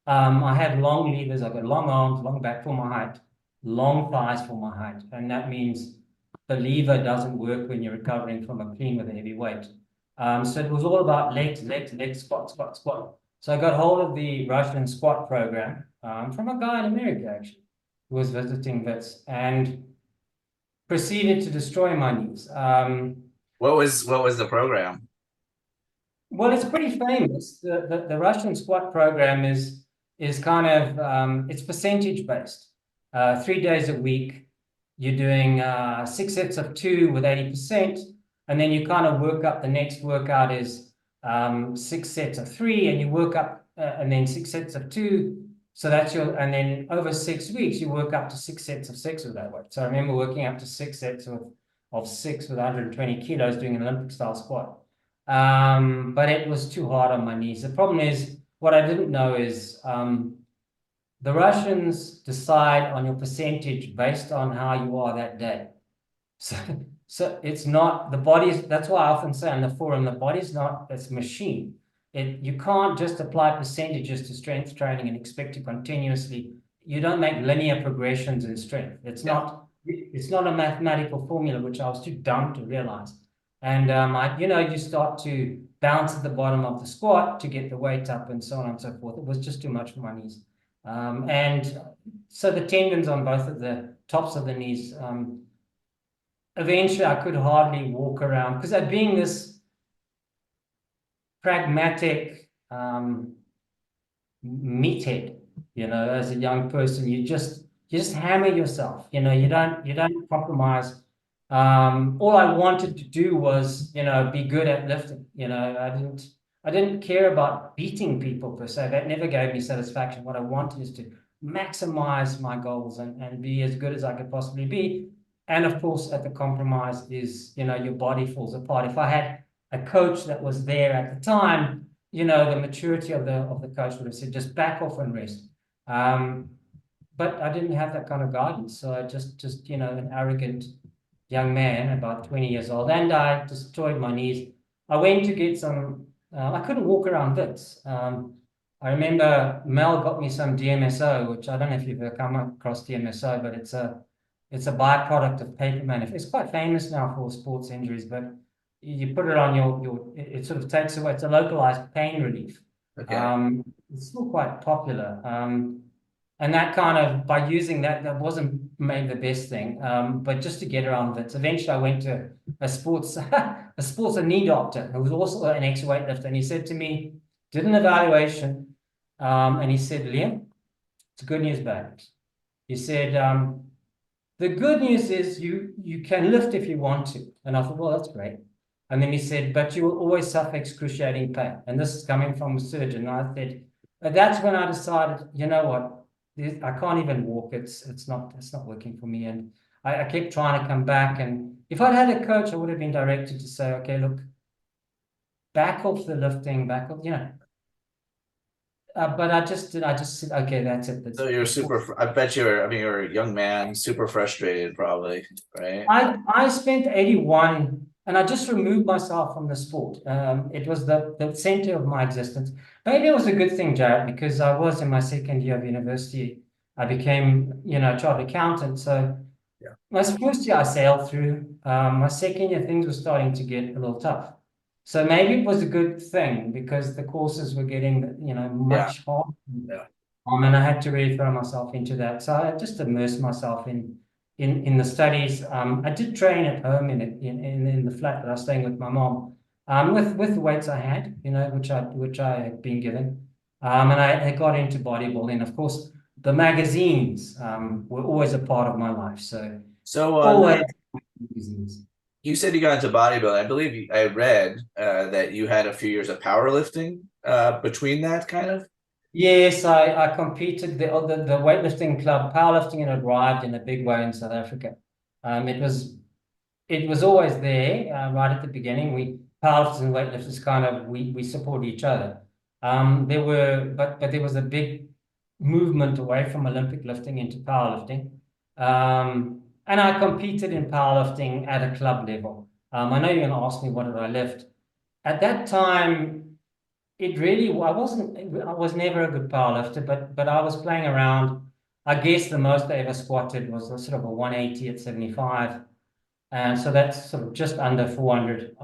I have long levers. I've got long arms, long back for my height, long thighs for my height, and that means the lever doesn't work when you're recovering from a clean with a heavy weight. So it was all about legs, squat, squat, squat. So I got hold of the Russian squat program from a guy in America, actually, who was visiting Wits, and proceeded to destroy my knees. What was the program? Well, it's pretty famous. The Russian squat program is kind of it's percentage based. 3 days a week, you're doing 6 sets of 2 with 80%, and then you kind of work up. The next workout is 6 sets of 3, and you work up, and then 6 sets of 2. So that's and then over 6 weeks, you work up to 6 sets of 6 with that weight. So I remember working up to 6 sets of 6 with 120 kilos doing an Olympic style squat. But it was too hard on my knees. The problem is, what I didn't know is the Russians decide on your percentage based on how you are that day. So it's not the body's. That's why I often say on the forum, the body's not a machine. You can't just apply percentages to strength training and expect to continuously. You don't make linear progressions in strength. It's not a mathematical formula, which I was too dumb to realize. And you start to bounce at the bottom of the squat to get the weight up and so on and so forth. It was just too much for my knees. And so the tendons on both of the tops of the knees, eventually I could hardly walk around, because being this pragmatic meathead, as a young person, you just hammer yourself. You don't compromise. All I wanted to do was, be good at lifting. I didn't care about beating people per se. That never gave me satisfaction. What I wanted is to maximize my goals and be as good as I could possibly be. And of course, at the compromise is, your body falls apart. If I had a coach that was there at the time, the maturity of the coach would have said, just back off and rest. But I didn't have that kind of guidance. So I just an arrogant young man, about 20 years old, and I destroyed my knees. I went to get some, I couldn't walk around this. I remember Mel got me some DMSO, which I don't know if you've ever come across DMSO, but it's a byproduct of paper manufacturing. It's quite famous now for sports injuries, but you put it on it sort of takes away, it's a localized pain relief. Okay. It's still quite popular. And that kind of, by using that wasn't maybe the best thing, but just to get around it. Eventually I went to a sports knee doctor who was also an ex-weightlifter, and he said to me, did an evaluation, and he said, Liam, it's good news, bad news. He said, the good news is you can lift if you want to. And I thought, well, that's great. And then he said, but you will always suffer excruciating pain. And this is coming from a surgeon. And I said, that's when I decided, you know what? I can't even walk. It's not working for me. And I kept trying to come back. And if I'd had a coach, I would have been directed to say, okay, look, back off the lifting, back off, but I just said, okay, that's it. So you're super. I bet you're. I mean, you're a young man, super frustrated, probably, right? I spent 81, and I just removed myself from the sport. It was the center of my existence. Maybe it was a good thing, Jared, because I was in my second year of university. I became, a chartered accountant. So my first year I sailed through. My second year, things were starting to get a little tough. So maybe it was a good thing, because the courses were getting, much harder. Yeah. And I had to really throw myself into that. So I just immersed myself in in the studies. I did train at home in the flat that I was staying with my mom, with the weights I had, which I had been given. And I got into bodybuilding. Of course, the magazines were always a part of my life. So Always magazines. you said you got into bodybuilding. I believe I read that you had a few years of powerlifting between that kind of. Yes, I competed the weightlifting club. Powerlifting had arrived in a big way in South Africa. It was always there right at the beginning. We powerlifters and weightlifters kind of we support each other. But there was a big movement away from Olympic lifting into powerlifting. And I competed in powerlifting at a club level. I know you're going to ask me what did I lift. At that time, I was never a good powerlifter, but I was playing around. I guess the most I ever squatted was a sort of a 180 at 75. And so that's sort of just under 400,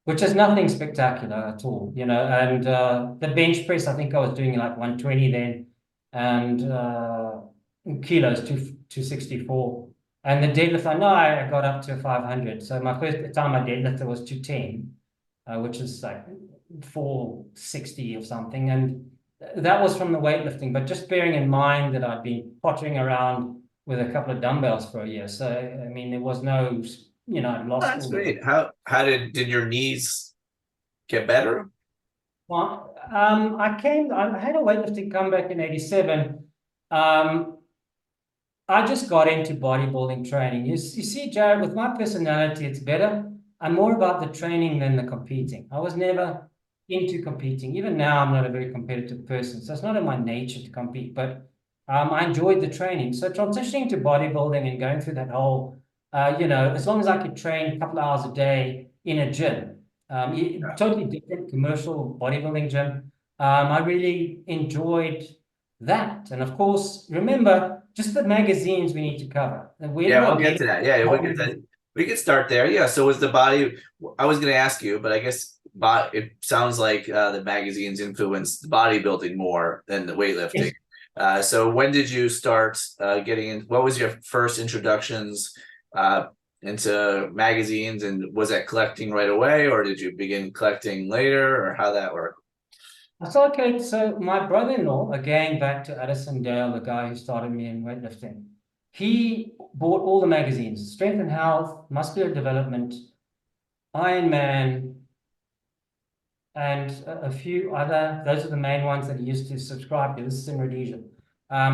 which is nothing spectacular at all, And the bench press, I think I was doing like 120 then, and kilos, 264. And the deadlift, I know I got up to 500. So my first time I deadlifted was 210, which is like 460 or something. And that was from the weightlifting, but just bearing in mind that I'd been pottering around with a couple of dumbbells for a year. So, I mean, there was no, I'd lost That's all great. How did your knees get better? well, I had a weightlifting comeback in 87. Um, I just got into bodybuilding training. You see, Jared, with my personality, it's better. I'm more about the training than the competing. I was never into competing. Even now, I'm not a very competitive person. So it's not in my nature to compete, but I enjoyed the training. So transitioning to bodybuilding and going through that whole, as long as I could train a couple of hours a day in a gym, totally different commercial bodybuilding gym. I really enjoyed that. And of course, remember, just the magazines we need to cover. And where did Yeah, I we'll get get to that. Yeah, we'll get that. We can start there. Yeah. So was the body? I was going to ask you, but I guess it sounds like the magazines influenced bodybuilding more than the weightlifting. Yes. So when did you start getting in? What was your first introductions uh, into magazines, and was that collecting right away, or did you begin collecting later, or how that worked? So, okay, so my brother-in-law, again, back to Addison Dale, the guy who started me in weightlifting, he bought all the magazines, Strength and Health, Muscular Development, Iron Man, and a few other, those are the main ones that he used to subscribe to. This is in Rhodesia.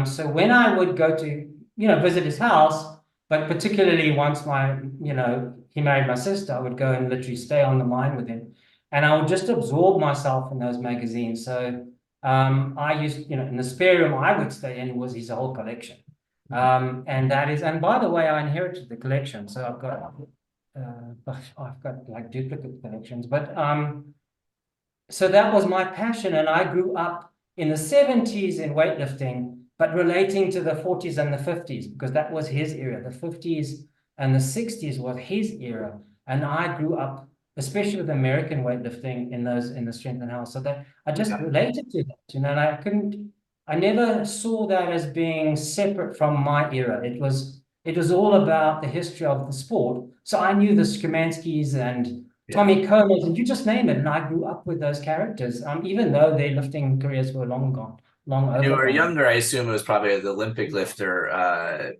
So when I would go to, visit his house, but particularly once he married my sister, I would go and literally stay on the mine with him. And I would just absorb myself in those magazines. So I used, in the spare room I would stay in was his whole collection. And by the way, I inherited the collection. So I've got like duplicate collections, but so that was my passion. And I grew up in the 70s in weightlifting, but relating to the 40s and the 50s, because that was his era. The 50s and the 60s was his era. And I grew up, especially with American weightlifting in the strength and health. So that I just related to that, and I never saw that as being separate from my era. It was all about the history of the sport. So I knew the Szymanskis and Tommy Comas, and you just name it. And I grew up with those characters, even though their lifting careers were long gone, long When over. you were younger, I assume it was probably the Olympic lifter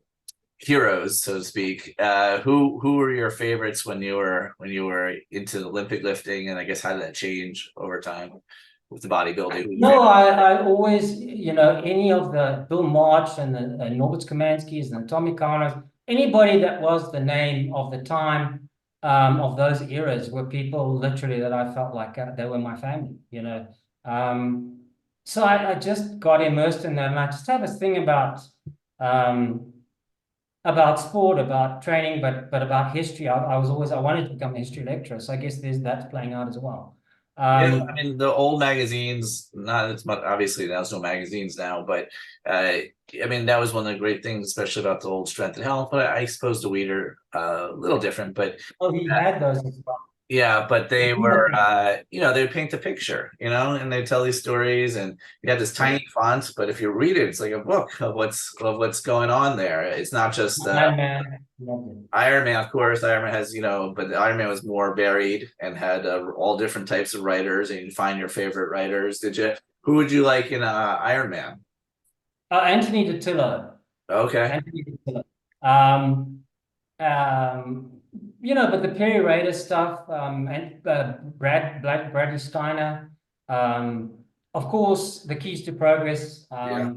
heroes, so to speak. Who were your favorites when you were into Olympic lifting, and I guess how did that change over time with the bodybuilding? No, I always, any of the Bill March and the Norbert Szymanskis and Tommy Connors, anybody that was the name of the time of those eras were people literally that I felt like they were my family. So I just got immersed in that, and I just have a thing um, about sport, about training, but about history. I wanted to become a history lecturer, so I guess that's playing out as well. Yeah, I mean the old magazines, not as much. Obviously, there's no magazines now, but I mean that was one of the great things, especially about the old Strength and Health. But I suppose the Weeder a little different. But Oh, he had those as well. Yeah, but they were, Nothing. they would paint a picture, and they tell these stories, and you have this tiny font, but if you read it, it's like a book of what's going on there. It's not just Iron Man, nothing. Iron Man, of course. Iron Man has, but Iron Man was more varied and had all different types of writers, and you find your favorite writers. Who would you like in Iron Man? Anthony DeTillo. Okay, Anthony DeTillo. Um, um, but the Perry Rader stuff, and Bradley Steiner, of course, the Keys to Progress, yeah,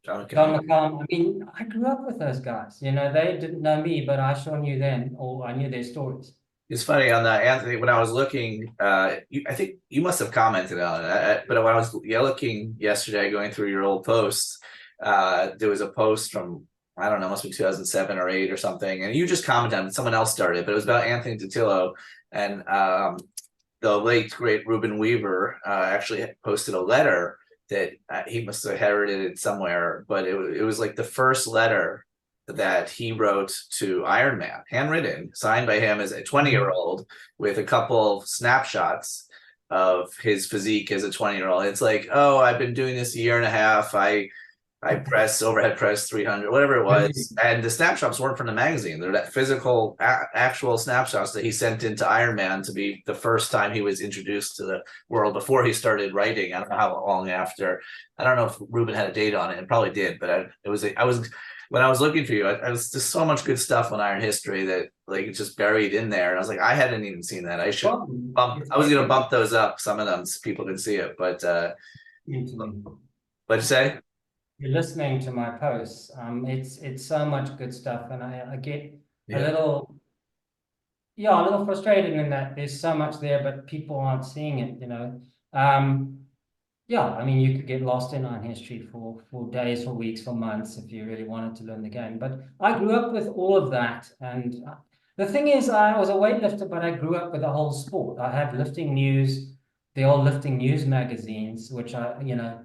John John McCain. McCallum. I mean, I grew up with those guys. They didn't know me, but I sure knew them, or I knew their stories. It's funny on the Anthony when I was looking. I think you must have commented on it, but when I was looking yesterday, going through your old posts, there was a post from I don't know, must be 2007 or 8 or something, and you just commented on it. Someone else started, but it was about Anthony Totillo and the late great Reuben Weaver actually had posted a letter that he must have inherited it somewhere, but it was like the first letter that he wrote to Iron Man, handwritten, signed by him as a 20-year-old with a couple of snapshots of his physique as a 20-year-old. It's like, oh, I've been doing this a year and a half. I press overhead press 300, whatever it was, and the snapshots weren't from the magazine. They're that physical, actual snapshots that he sent into Iron Man to be the first time he was introduced to the world before he started writing. I don't know how long after. I don't know if Ruben had a date on it. It probably did, but I was when I was looking for you, I was just so much good stuff on Iron History that like it's just buried in there. And I was like, I hadn't even seen that. I should bump. I was gonna bump those up. Some of them so people can see it, but what'd you say? You're listening to my posts. It's so much good stuff, and I get a Yeah. little, yeah, a little frustrated in that there's so much there, but people aren't seeing it. Yeah, I mean, you could get lost in art history for days, for weeks, for months if you really wanted to learn the game. But I grew up with all of that, and the thing is, I was a weightlifter, but I grew up with the whole sport. I have lifting news, the old lifting news magazines, which are,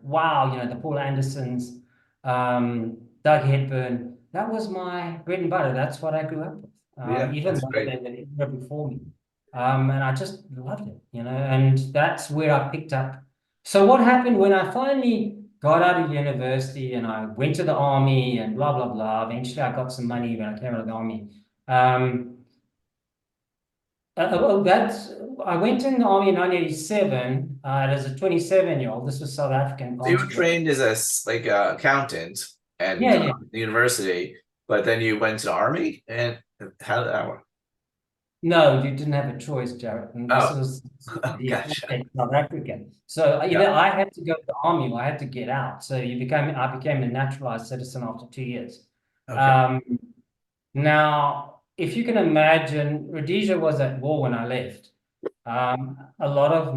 wow, the Paul Andersons, Doug Hepburn. That was my bread and butter. That's what I grew up with, Yeah, even that's more great. than the era before me. And I just loved it, and that's where I picked up. So what happened when I finally got out of university and I went to the army and blah, blah, blah. Eventually I got some money when I came out of the army. That's I went in the army in 1987 as a 27-year-old. This was South African So you were conscript. trained as like a accountant and Yeah, yeah. the university, but then you went to the army, and how did that work? No, you didn't have a choice, Jared. And this Oh, was the gotcha. apartheid South Africa. So Yeah. either I had to go to the army or I had to get out. So I became a naturalized citizen after 2 years. Okay. Um, Now, if you can imagine, Rhodesia was at war when I left. A lot of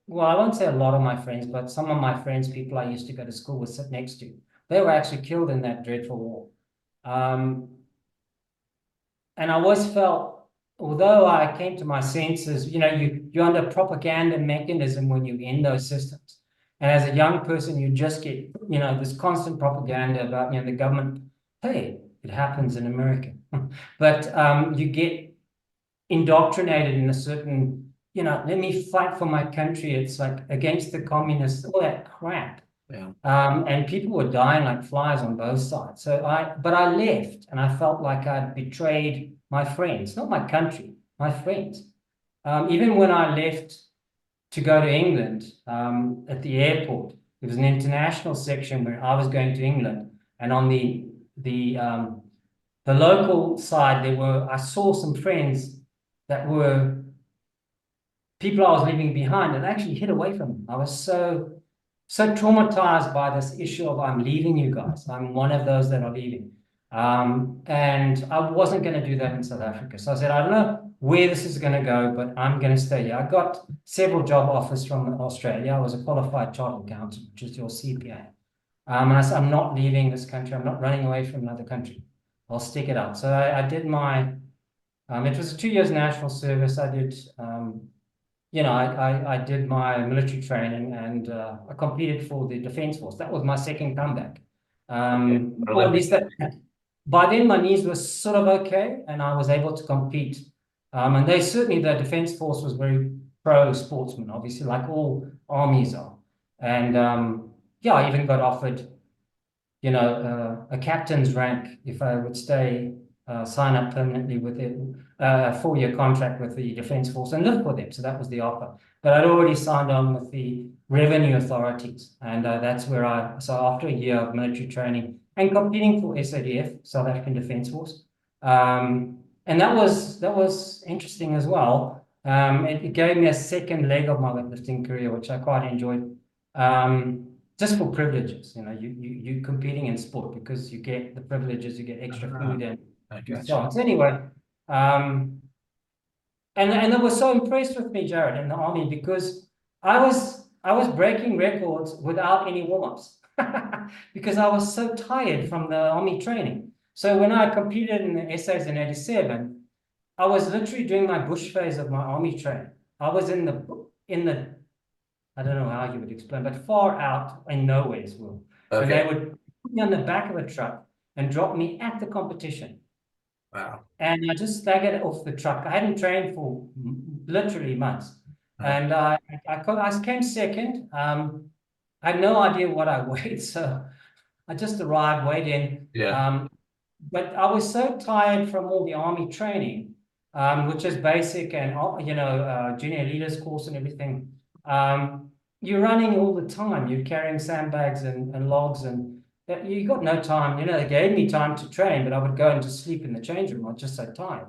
well, I won't say a lot of my friends, but some of my friends, people I used to go to school with, sit next to, they were actually killed in that dreadful war. Um, and I always felt, although I came to my senses, you're under propaganda mechanism when you're in those systems. And as a young person, you just get, this constant propaganda about, the government, hey, it happens in America. But you get indoctrinated in a certain, let me fight for my country. It's like against the communists, all that crap. Yeah. And people were dying like flies on both sides. But I left and I felt like I'd betrayed my friends, not my country, my friends. Even when I left to go to England, at the airport, there was an international section where I was going to England, and on the local side, I saw some friends that were people I was leaving behind and actually hid away from them. I was so traumatized by this issue of I'm leaving you guys. I'm one of those that are leaving. And I wasn't going to do that in South Africa. So I said, I don't know where this is going to go, but I'm going to stay here. I got several job offers from Australia. I was a qualified chartered accountant, which is your CPA. And I said, I'm not leaving this country. I'm not running away from another country. I'll stick it out. So I did it was a 2 years national service. I did, I did my military training and I competed for the Defence Force. That was my second comeback. Okay. Or at Olympic. least that, by then my knees were sort of okay and I was able to compete And they certainly, the Defense Force was very pro-sportsman, obviously, like all armies are. And yeah, I even got offered, a captain's rank if I would sign up permanently with it, a 4-year contract with the Defense Force and live for them. So that was the offer. But I'd already signed on with the revenue authorities. And that's where so after a year of military training and competing for SADF, South African Defense Force, and that was interesting as well. It gave me a second leg of my weightlifting career, which I quite enjoyed. Just for privileges, you competing in sport because you get the privileges, you get extra food I and got so you. on. So anyway, and they were so impressed with me, Jared, in the army because I was breaking records without any warm-ups because I was so tired from the army training. So when I competed in the essays in '87, I was literally doing my bush phase of my army training. I was in the I don't know how you would explain, but far out in nowheres, Will. And they Okay. would put me on the back of a truck and drop me at the competition. Wow. And I just staggered off the truck. I hadn't trained for literally months. Uh, And I came second. I had no idea what I weighed. So I just arrived, weighed in. yeah. But I was so tired from all the army training, which is basic and junior leaders course and everything. You're running all the time. You're carrying sandbags and logs, and you got no time. They gave me time to train, but I would go and just sleep in the change room. I was just so tired.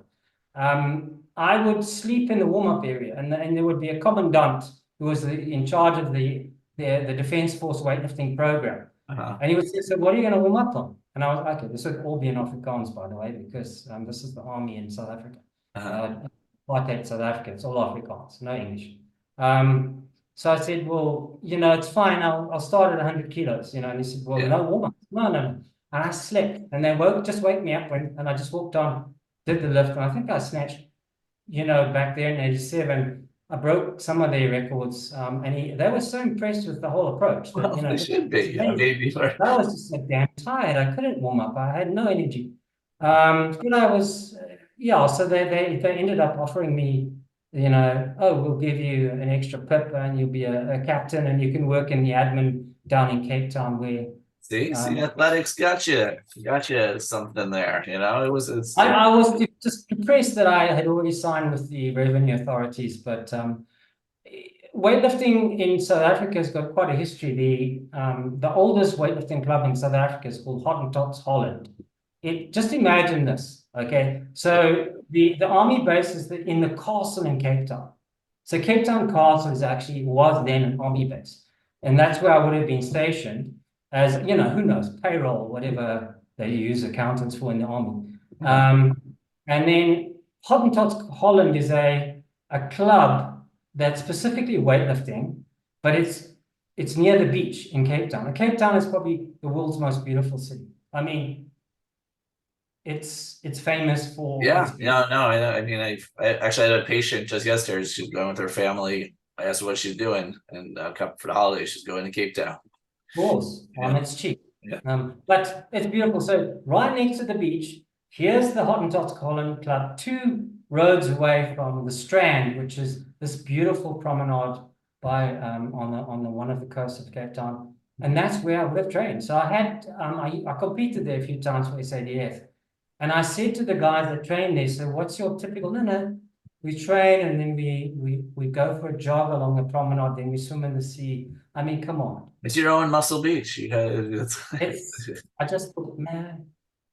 I would sleep in the warm-up area, and there would be a commandant who was in charge of the Defense Force weightlifting program. Uh-huh. And he would say, "So what are you going to warm up on?" And I was like, "Okay, this would all be in Afrikaans, by the way, because this is the army in South Africa. Uh-huh. Apartheid South Africa, it's all Afrikaans, no English." So I said, "Well, it's fine. I'll start at 100 kilos, And he said, "Well, Yeah. no warm up, no, no, no." And I slept, and they just wake me up and I just walked on, did the lift, and I think I snatched, back there in '87. I broke some of their records, and they were so impressed with the whole approach that, Well, they should it's be. I amazing. mean, you are, I was just like damn tired. I couldn't warm up. I had no energy. I was, yeah. So they ended up offering me, "Oh, we'll give you an extra pip and you'll be a captain and you can work in the admin down in Cape Town where." see, Um, athletics got you something there. It's I was just depressed that I had already signed with the revenue authorities, but weightlifting in South Africa has got quite a history. The oldest weightlifting club in South Africa is called Hottentots Holland. Just imagine this, okay? So the army base is in the castle in Cape Town. So Cape Town Castle was then an army base, and that's where I would have been stationed as who knows, payroll, whatever they use accountants for in the army. And then Hottentots Holland is a club that's specifically weightlifting, but it's near the beach in Cape Town. And Cape Town is probably the world's most beautiful city. I mean, it's famous for its yeah, beauty. no. I mean, I actually had a patient just yesterday. She's going with her family. I asked her what she's doing, and come for the holidays. She's going to Cape Town. Of course, Yeah, it's cheap. yeah. But it's beautiful. So right next to the beach, here's the Hottentots Holland Club, 2 roads away from the Strand, which is this beautiful promenade by on the one of the coasts of Cape Town. And that's where I would have trained. So I competed there a few times for SADF. And I said to the guys that train there, "So what's your typical?" "No, no, we train and then we go for a jog along the promenade, then we swim in the sea." I mean, come on. It's your own Muscle Beach. I just thought, man,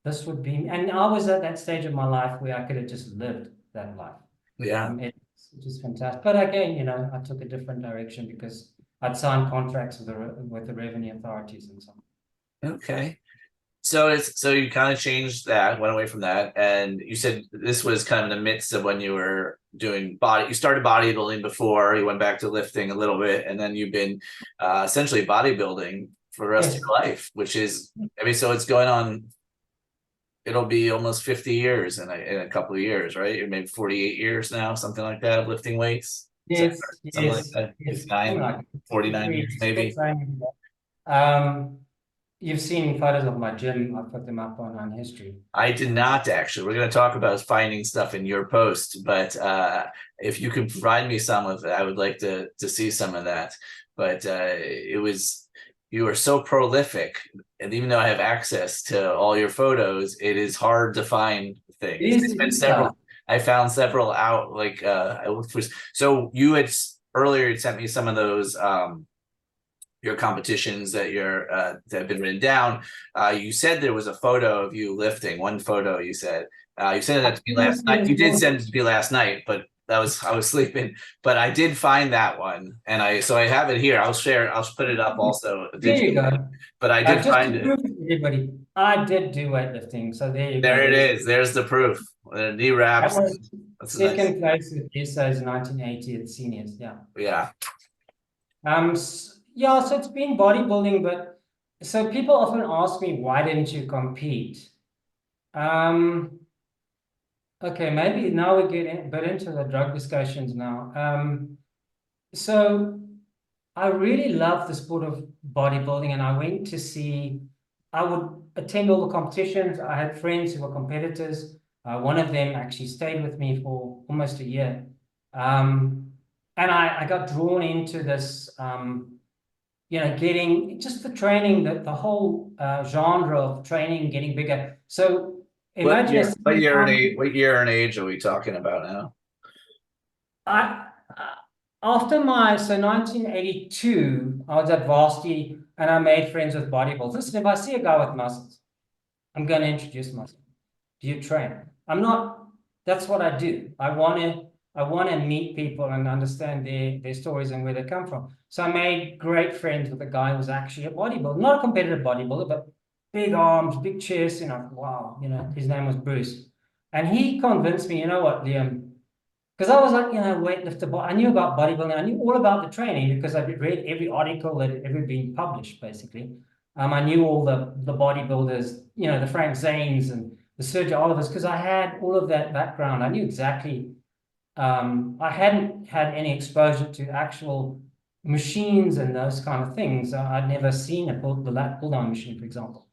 this would be, and I was at that stage of my life where I could have just lived that life. Yeah. It's just fantastic. But again, I took a different direction because I'd signed contracts with the revenue authorities and so on. Okay. So you kind of changed that, went away from that, and you said this was kind of in the midst of when you were doing you started bodybuilding before, you went back to lifting a little bit, and then you've been essentially bodybuilding for the rest of Yes. your life, which is, I mean, so it's going on, it'll be almost 50 years in a couple of years, right? Maybe 48 years now, something like that, of lifting weights. Yes, Something like yes, that, yes. 59, 49 years maybe. Um, You've seen photos of my gym. I put them up on IronHistory. I did not actually. We're going to talk about finding stuff in your post, but if you could provide me some of it, I would like to see some of that. But it was you are so prolific, and even though I have access to all your photos, it is hard to find things. It It's been is, yeah. several. I found several out. Like I looked for. So you had earlier you sent me some of those your competitions that that have been written down. You said there was a photo of you lifting. One photo you said. You sent that to me last night. You did send it to me last night, but I was sleeping. But I did find that one, and I have it here. I'll share. I'll put it up also There you digitally. go. But I did Just find to it. prove to everybody, I did do weightlifting. So there you go. There it is. There's the proof. The knee That wraps. was That's a nice. second place at USA's 1980 at seniors. Yeah. Yeah. Yeah, so it's been bodybuilding, but so people often ask me, why didn't you compete? Okay, maybe now we get a bit into the drug discussions now. So I really love the sport of bodybuilding, and I went to see, I would attend all the competitions. I had friends who were competitors. One of them actually stayed with me for almost a year. And I got drawn into this, getting just the training, the whole genre of training, getting bigger. So What imagine a year? What year and age? time, What year and age are we talking about now? I after so 1982, I was at varsity and I made friends with bodybuilders. Listen, if I see a guy with muscles, I'm going to introduce myself. Do you train? I'm not. That's what I do. I want to meet people and understand their stories and where they come from. So I made great friends with a guy who was actually a bodybuilder, not a competitive bodybuilder, but big arms, big chest. Wow. His name was Bruce, and he convinced me. You know what, Liam? Because I was like, weightlifter, but I knew about bodybuilding. I knew all about the training because I've read every article that had ever been published, basically. I knew all the bodybuilders, the Frank Zanes and the Sergio Olivers, because I had all of that background. I knew exactly. I hadn't had any exposure to actual machines and those kind of things. I'd never seen the lat pull down machine, for example.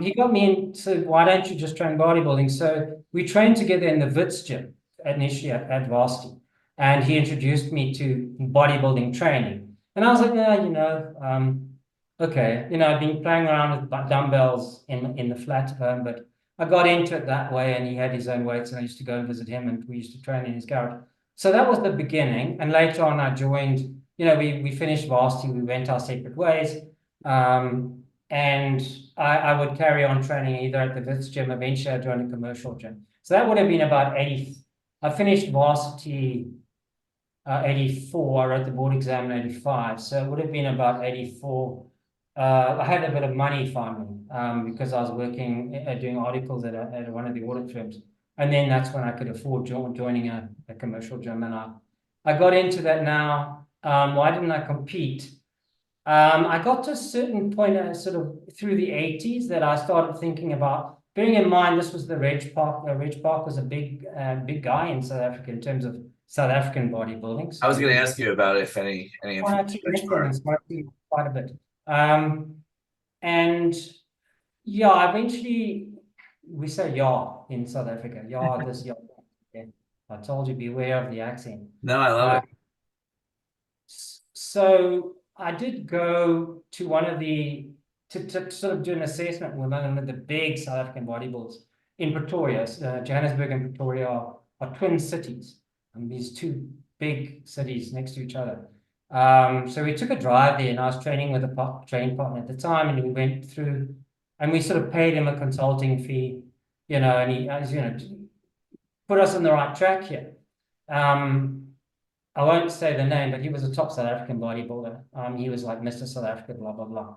He got me in, said, why don't you just train bodybuilding? So we trained together in the Wits gym initially at varsity. And he introduced me to bodybuilding training. And I was like, yeah, okay. I've been playing around with dumbbells in the flat at home, but I got into it that way, and he had his own weights, and I used to go and visit him, and we used to train in his garage. So that was the beginning. And later on, I joined, we finished varsity, we went our separate ways. And I would carry on training either at the Wits gym, eventually I joined a commercial gym. So that would have been about 80. I finished varsity 84. I wrote the board exam in 85. So it would have been about 84. I had a bit of money finally because I was working, doing articles at one of the audit firms. And then that's when I could afford joining a commercial gym. And I got into that now. Why didn't I compete? I got to a certain point, sort of through the 80s, that I started thinking about, bearing in mind this was the Reg Park. Reg Park was a big guy in South Africa in terms of South African bodybuilding. I So was he going to was ask you about if any I information. actually met him and spoke to him quite a bit. And yeah, eventually we say yeah in South Africa. Yeah, this, yeah. Okay. I told you, beware of the accent. No, I love Uh, it. so I did go to one of to sort of do an assessment with one of the big South African bodybuilders in Pretoria. Johannesburg and Pretoria are twin cities, and these two big cities next to each other. So we took a drive there, and I was training with a training partner at the time, and we went through, and we sort of paid him a consulting fee, and he, as put us on the right track here. I won't say the name, but he was a top South African bodybuilder. He was like Mr. South Africa, blah, blah, blah.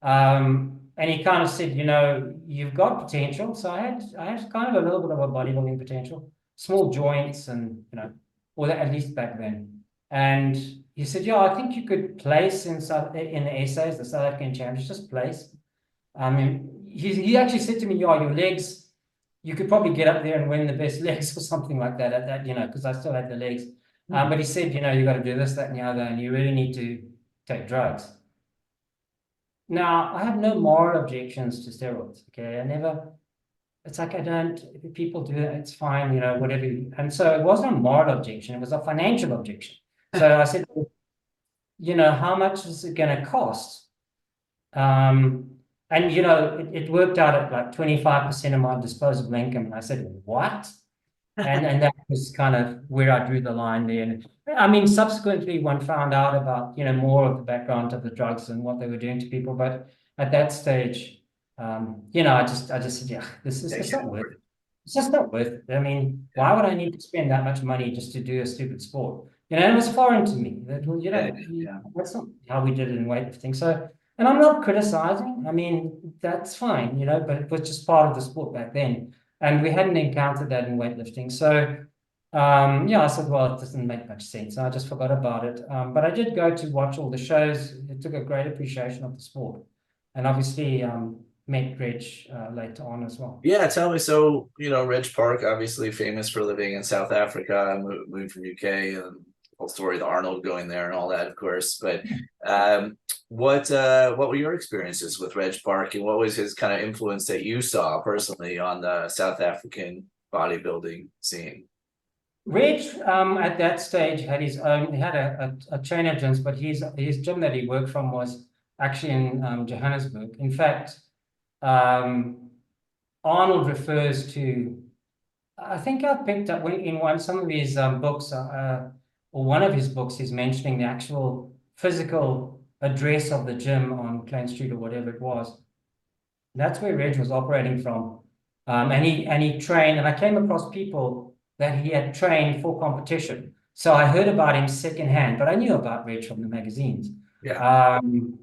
And he kind of said, you've got potential. So I had kind of a little bit of a bodybuilding potential, small joints and, or at least back then. And he said, yeah, I think you could place in the essays, the South African champions, just place. He actually said to me, yeah, your legs, you could probably get up there and win the best legs or something like that at that, because I still had the legs. But he said, you got to do this, that, and the other, and you really need to take drugs. Now, I have no moral objections to steroids. Okay, I never. It's like I don't. If people do it, it's fine. You know, whatever. And so it wasn't a moral objection; it was a financial objection. So I said, you know, how much is it going to cost? Um, and you know, it worked out at like 25% of my disposable income. And I said, what? And that was kind of where I drew the line there. And I mean, subsequently, one found out about, you know, more of the background of the drugs and what they were doing to people. But at that stage, you know, I just said, yeah, this is I it's can't not worth afford it. it. It's just not worth it. I mean, Yeah, why would I need to spend that much money just to do a stupid sport? You know, it was foreign to me. That, well, you yeah, know, yeah. that's not how we did it in weightlifting. So, and I'm not criticizing. I mean, that's fine, you know, but it was just part of the sport back then. And we hadn't encountered that in weightlifting. So, yeah, I said, well, it doesn't make much sense. I just forgot about it. But I did go to watch all the shows. It took a great appreciation of the sport. And obviously, met Reg later on as well. Yeah, tell me. So, Reg Park, obviously famous for living in South Africa, moved from UK, and the whole story of the Arnold going there and all that, of course. But what were your experiences with Reg Park, and what was his kind of influence that you saw personally on the South African bodybuilding scene? Reg, at that stage had his own. He had a chain of gyms, but his gym that he worked from was actually in Johannesburg. In fact, um, Arnold refers to. I think I picked up when in some of his books, or one of his books, he's mentioning the actual physical address of the gym on Klein Street or whatever it was. That's where Reg was operating from, and he trained. And I came across people that he had trained for competition. So I heard about him secondhand, but I knew about Reg from the magazines. Yeah, Um,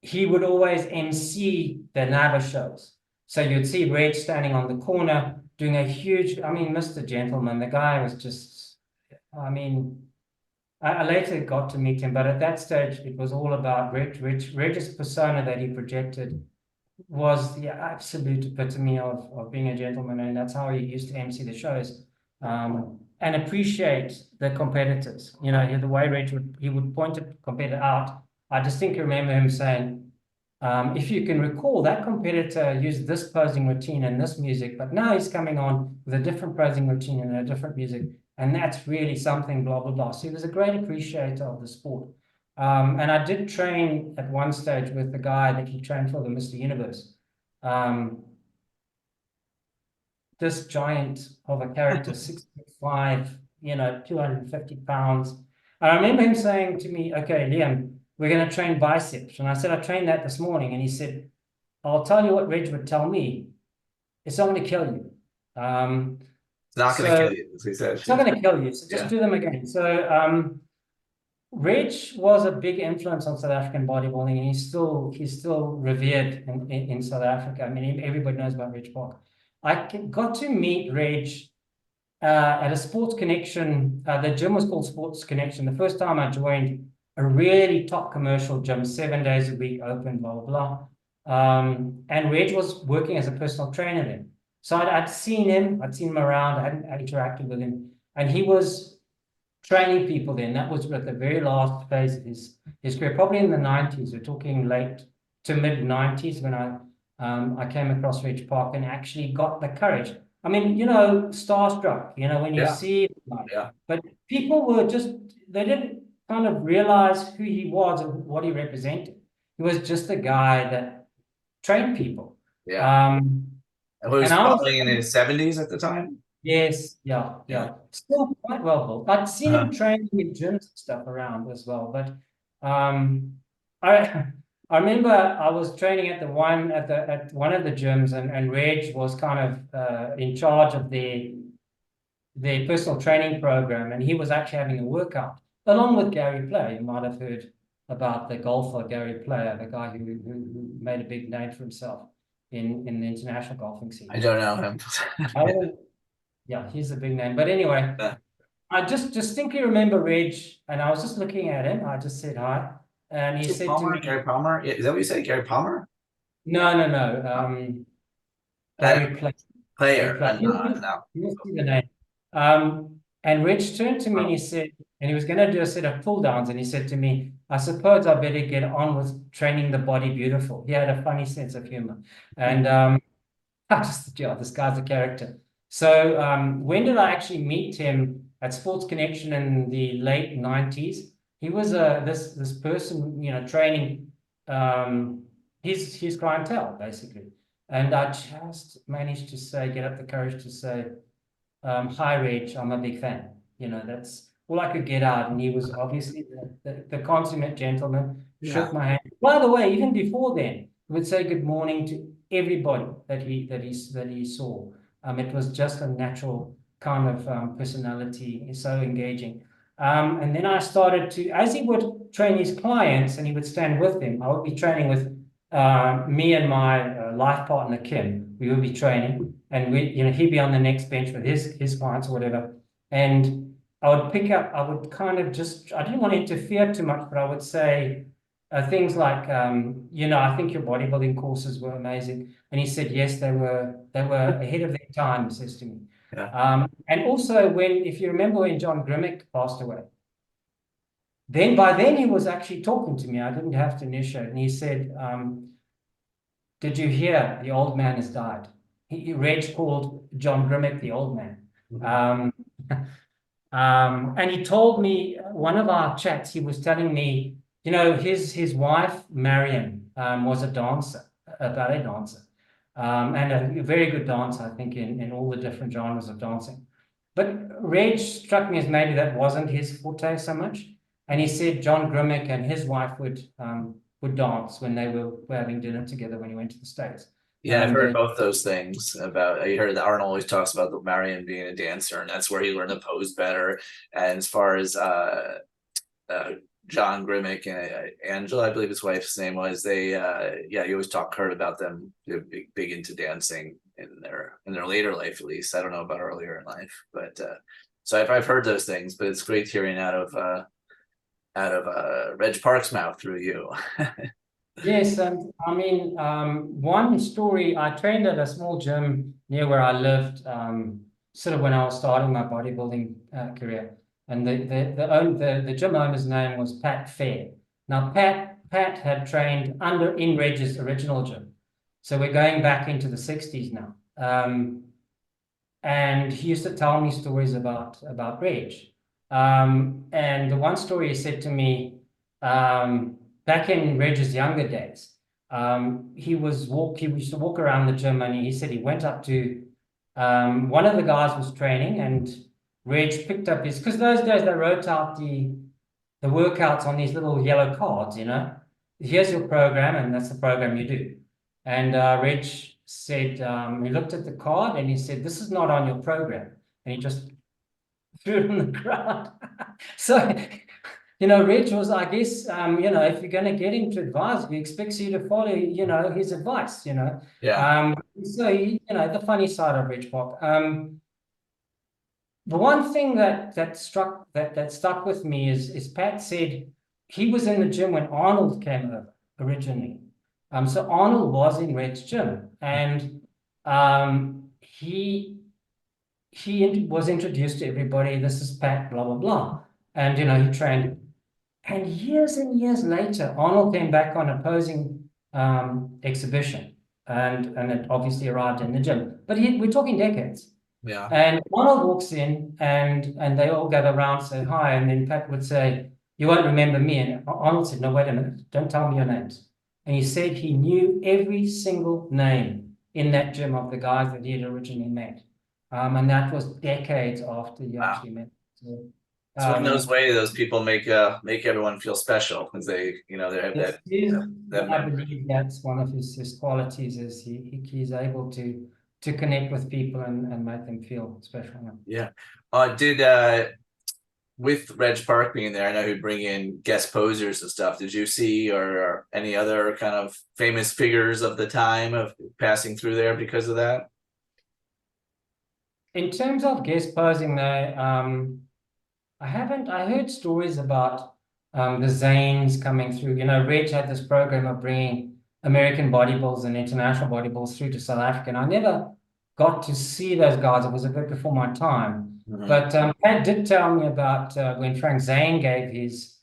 he would always MC the NABA shows. So you'd see Reg standing on the corner doing a huge, I mean, Mr. Gentleman, the guy was just, I mean, I later got to meet him, but at that stage, it was all about Reg's persona that he projected was the absolute epitome of being a gentleman, and that's how he used to MC the shows, and appreciate the competitors. You know, the way he would point a competitor out. I distinctly remember him saying, if you can recall, that competitor used this posing routine and this music, but now he's coming on with a different posing routine and a different music, and that's really something, blah, blah, blah. So he was a great appreciator of the sport. And I did train at one stage with the guy that he trained for the Mr. Universe. Um, this giant of a character, 6'5", 250 pounds. I remember him saying to me, okay, Liam, we're going to train biceps. And I said, I trained that this morning. And he said, I'll tell you what Reg would tell me. It's not going to kill you. it's not going to So kill you, as he said. it's not going to kill you. So just Yeah, do them again. So Reg was a big influence on South African bodybuilding, and he's still revered in South Africa. I mean, everybody knows about Reg Park. I got to meet Reg at a Sports Connection. The gym was called Sports Connection. The first time I joined a really top commercial gym, 7 days a week, open, blah blah blah. And Reg was working as a personal trainer then. So I'd seen him around. I hadn't interacted with him, and he was training people then. That was at the very last phase of his career, probably in the 90s. We're talking late to mid 90s when I came across Reg Park and actually got the courage. I mean, starstruck, when you yeah, see yeah, but people were just, they didn't kind of realize who he was and what he represented. He was just a guy that trained people. yeah. Um, And he was and I was probably in his 70s at the time. Yes, yeah, Yeah. yeah. Still quite well built. I'd seen Uh-huh. him training in gyms and stuff around as well. But I I remember I was training at one of the gyms, and Reg was kind of in charge of their personal training program, and he was actually having a workout along with Gary Player. You might have heard about the golfer Gary Player, the guy who made a big name for himself in the international golfing I scene. don't know him. Oh, yeah, he's a big name. But anyway, Uh, I just distinctly remember Reg, and I was just looking at him. I just said hi, and he said to Palmer, me, Gary Palmer. Yeah, is that what you say, Gary Palmer? "No, no, no, Oh, Gary Player, Gary player. Player. No, no. You see the name." Um, And Rich turned to me and he said, and he was going to do a set of pull downs, and he said to me, I suppose I better get on with training the body beautiful. He had a funny sense of humor. And I just, yeah, this guy's a character. So when did I actually meet him? At Sports Connection in the late 90s. He was this person, you know, training his clientele, basically. And I just managed to say, get up the courage to say, hi, Reg, I'm a big fan. You know, that's all I could get out. And he was obviously the consummate gentleman, shook my hand. By the way, even before then, he would say good morning to everybody that he saw. It was just a natural kind of personality. He's so engaging. And then I started to, as he would train his clients and he would stand with them, I would be training with me and my life partner, Kim. We would be training, and we, you know, he'd be on the next bench with his clients or whatever. And I would pick up, I would kind of just, I didn't want to interfere too much, but I would say things like, you know, I think your bodybuilding courses were amazing. And he said, yes, they were ahead of their time, he says to me. Yeah. And also if you remember when John Grimek passed away, by then he was actually talking to me. I didn't have to initiate. And he said, did you hear the old man has died? Reg called John Grimek the old man. And he told me, one of our chats, he was telling me, you know, his wife, Marion, was a dancer, a ballet dancer, and a very good dancer, I think, in all the different genres of dancing. But Reg struck me as maybe that wasn't his forte so much. And he said John Grimek and his wife would dance when they were having dinner together when he went to the States. Yeah, I've heard both those things about. I heard that Arnold always talks about the Marion being a dancer, and that's where he learned to pose better. And as far as John Grimek and Angela, I believe his wife's name was, they yeah, you always heard about them. They're big into dancing in their later life, at least. I don't know about earlier in life, but so I've heard those things. But it's great hearing out of Reg Park's mouth through you. Yes, and I mean, one story, I trained at a small gym near where I lived, sort of when I was starting my bodybuilding career. And the gym owner's name was Pat Fair. Now, Pat had trained in Reg's original gym. So we're going back into the 60s now. And he used to tell me stories about Reg. And the one story he said to me, back in Reg's younger days, he used to walk around the gym, and he said he went up to one of the guys was training, and Reg picked up because those days they wrote out the workouts on these little yellow cards, you know. Here's your program, and that's the program you do. And Reg said, he looked at the card and he said, this is not on your program. And he just threw it on the ground. So, you know, Reg was, I guess, you know, if you're going to get him to advise, he expects you to follow, you know, his advice, you know. Yeah. So, you know, the funny side of Reg Park. The one thing that stuck with me is Pat said he was in the gym when Arnold came over originally. So Arnold was in Reg's gym, and he was introduced to everybody. This is Pat, blah blah blah, and you know he trained. And years later, Arnold came back on a posing exhibition, and it obviously arrived in the gym. But we're talking decades. Yeah. And Arnold walks in, and they all gather around, say hi, and then Pat would say, "You won't remember me." And Arnold said, "No, wait a minute, don't tell me your names." And he said he knew every single name in that gym of the guys that he had originally met, and that was decades after he actually met. So, it's one of those ways those people make everyone feel special because they, you know, they have that I believe that's one of his qualities is he's able to connect with people and make them feel special. Yeah. Did with Reg Park being there, I know he'd bring in guest posers and stuff. Did you see or any other kind of famous figures of the time of passing through there because of that? In terms of guest posing, though, I heard stories about the Zanes coming through. You know, Reg had this program of bringing American bodybuilders and international bodybuilders through to South Africa, and I never got to see those guys. It was a bit before my time. Mhm. But Pat did tell me about when Frank Zane gave his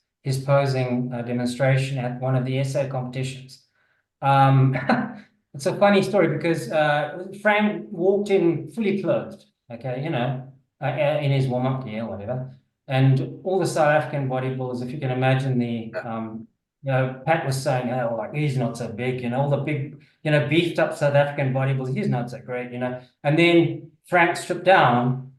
posing demonstration at one of the essay competitions. Um, it's a funny story because Frank walked in fully clothed, okay, in his warm-up gear, whatever. And all the South African bodybuilders, if you can imagine Pat was saying, oh, like, he's not so big, all the big, beefed up South African bodybuilders, he's not so great. And then Frank stripped down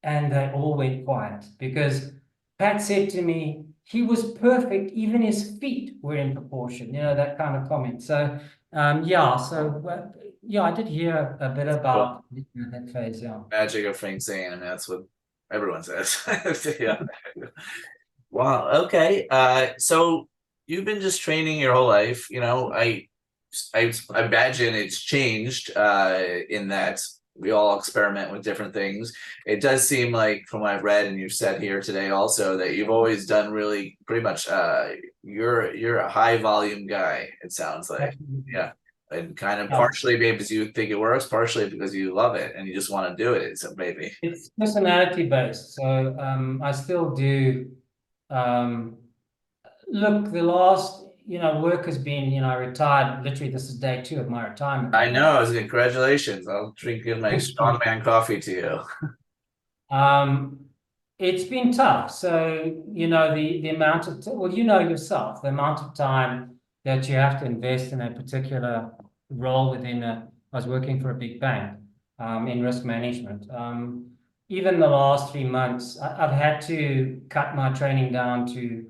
and they all went quiet because Pat said to me, he was perfect, even his feet were in proportion, that kind of comment. So, yeah, I did hear a bit Well, about that phase, yeah. magic of Frank Zane. I mean, that's what everyone says. Yeah. Wow. Okay. So you've been just training your whole life. I imagine it's changed in that we all experiment with different things. It does seem like, from what I've read and you've said here today, also that you've always done really pretty much. You're a high volume guy. It sounds like, Absolutely. yeah, and kind of Yeah. partially maybe because you think it works, partially because you love it and you just want to do it. So maybe. It's personality based. So I still do um, look, the last, work has been, I retired. Literally, this is day 2 of my retirement I now. know. Congratulations. I'll drink my Thank you. strongman coffee to you. Um, it's been tough. So, the amount of, well, yourself, the amount of time that you have to invest in a particular role I was working for a big bank in risk management. Even the last 3 months, I've had to cut my training down to,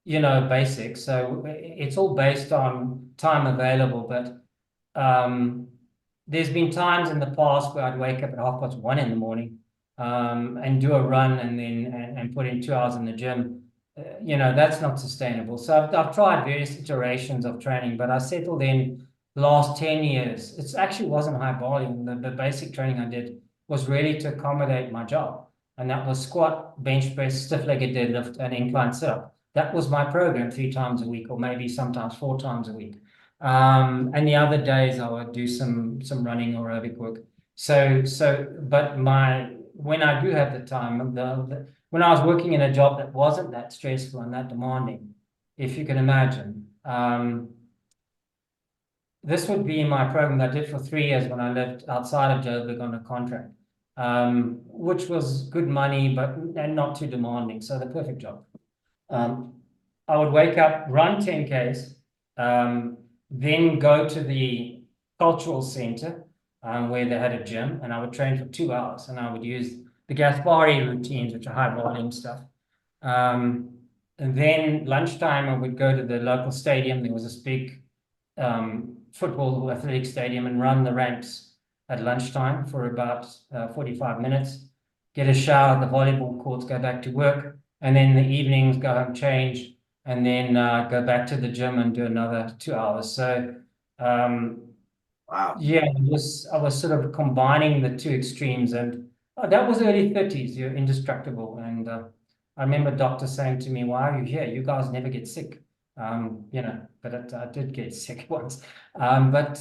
basics. So it's all based on time available, but um, there's been times in the past where I'd wake up at 1:30 in the morning and do a run and then and put in 2 hours in the gym. That's not sustainable. So I've tried various iterations of training, but I settled in the last 10 years. It actually wasn't high volume. The basic training I did was really to accommodate my job. And that was squat, bench press, stiff-legged deadlift, and incline sit-up. That was my program 3 times a week, or maybe sometimes 4 times a week. And the other days I would do some running or aerobic work. But when I do have the time, when I was working in a job that wasn't that stressful and that demanding, if you can imagine, this would be my program that I did for 3 years when I lived outside of Joburg on a contract, which was good money, and not too demanding. So the perfect job. Um, I would wake up, run 10Ks, then go to the cultural center where they had a gym, and I would train for 2 hours, and I would use the Gaspari routines, which are high volume stuff. And then lunchtime, I would go to the local stadium. There was this big football athletic stadium and run the ramps at lunchtime for about 45 minutes, get a shower at the volleyball courts, go back to work, and then in the evenings go home, change, and then go back to the gym and do another 2 hours. So um, Wow. yeah, I was sort of combining the two extremes, and that was early 30s. You're indestructible, and I remember doctors saying to me, "Why are you here? You guys never get sick." But I did get sick once. But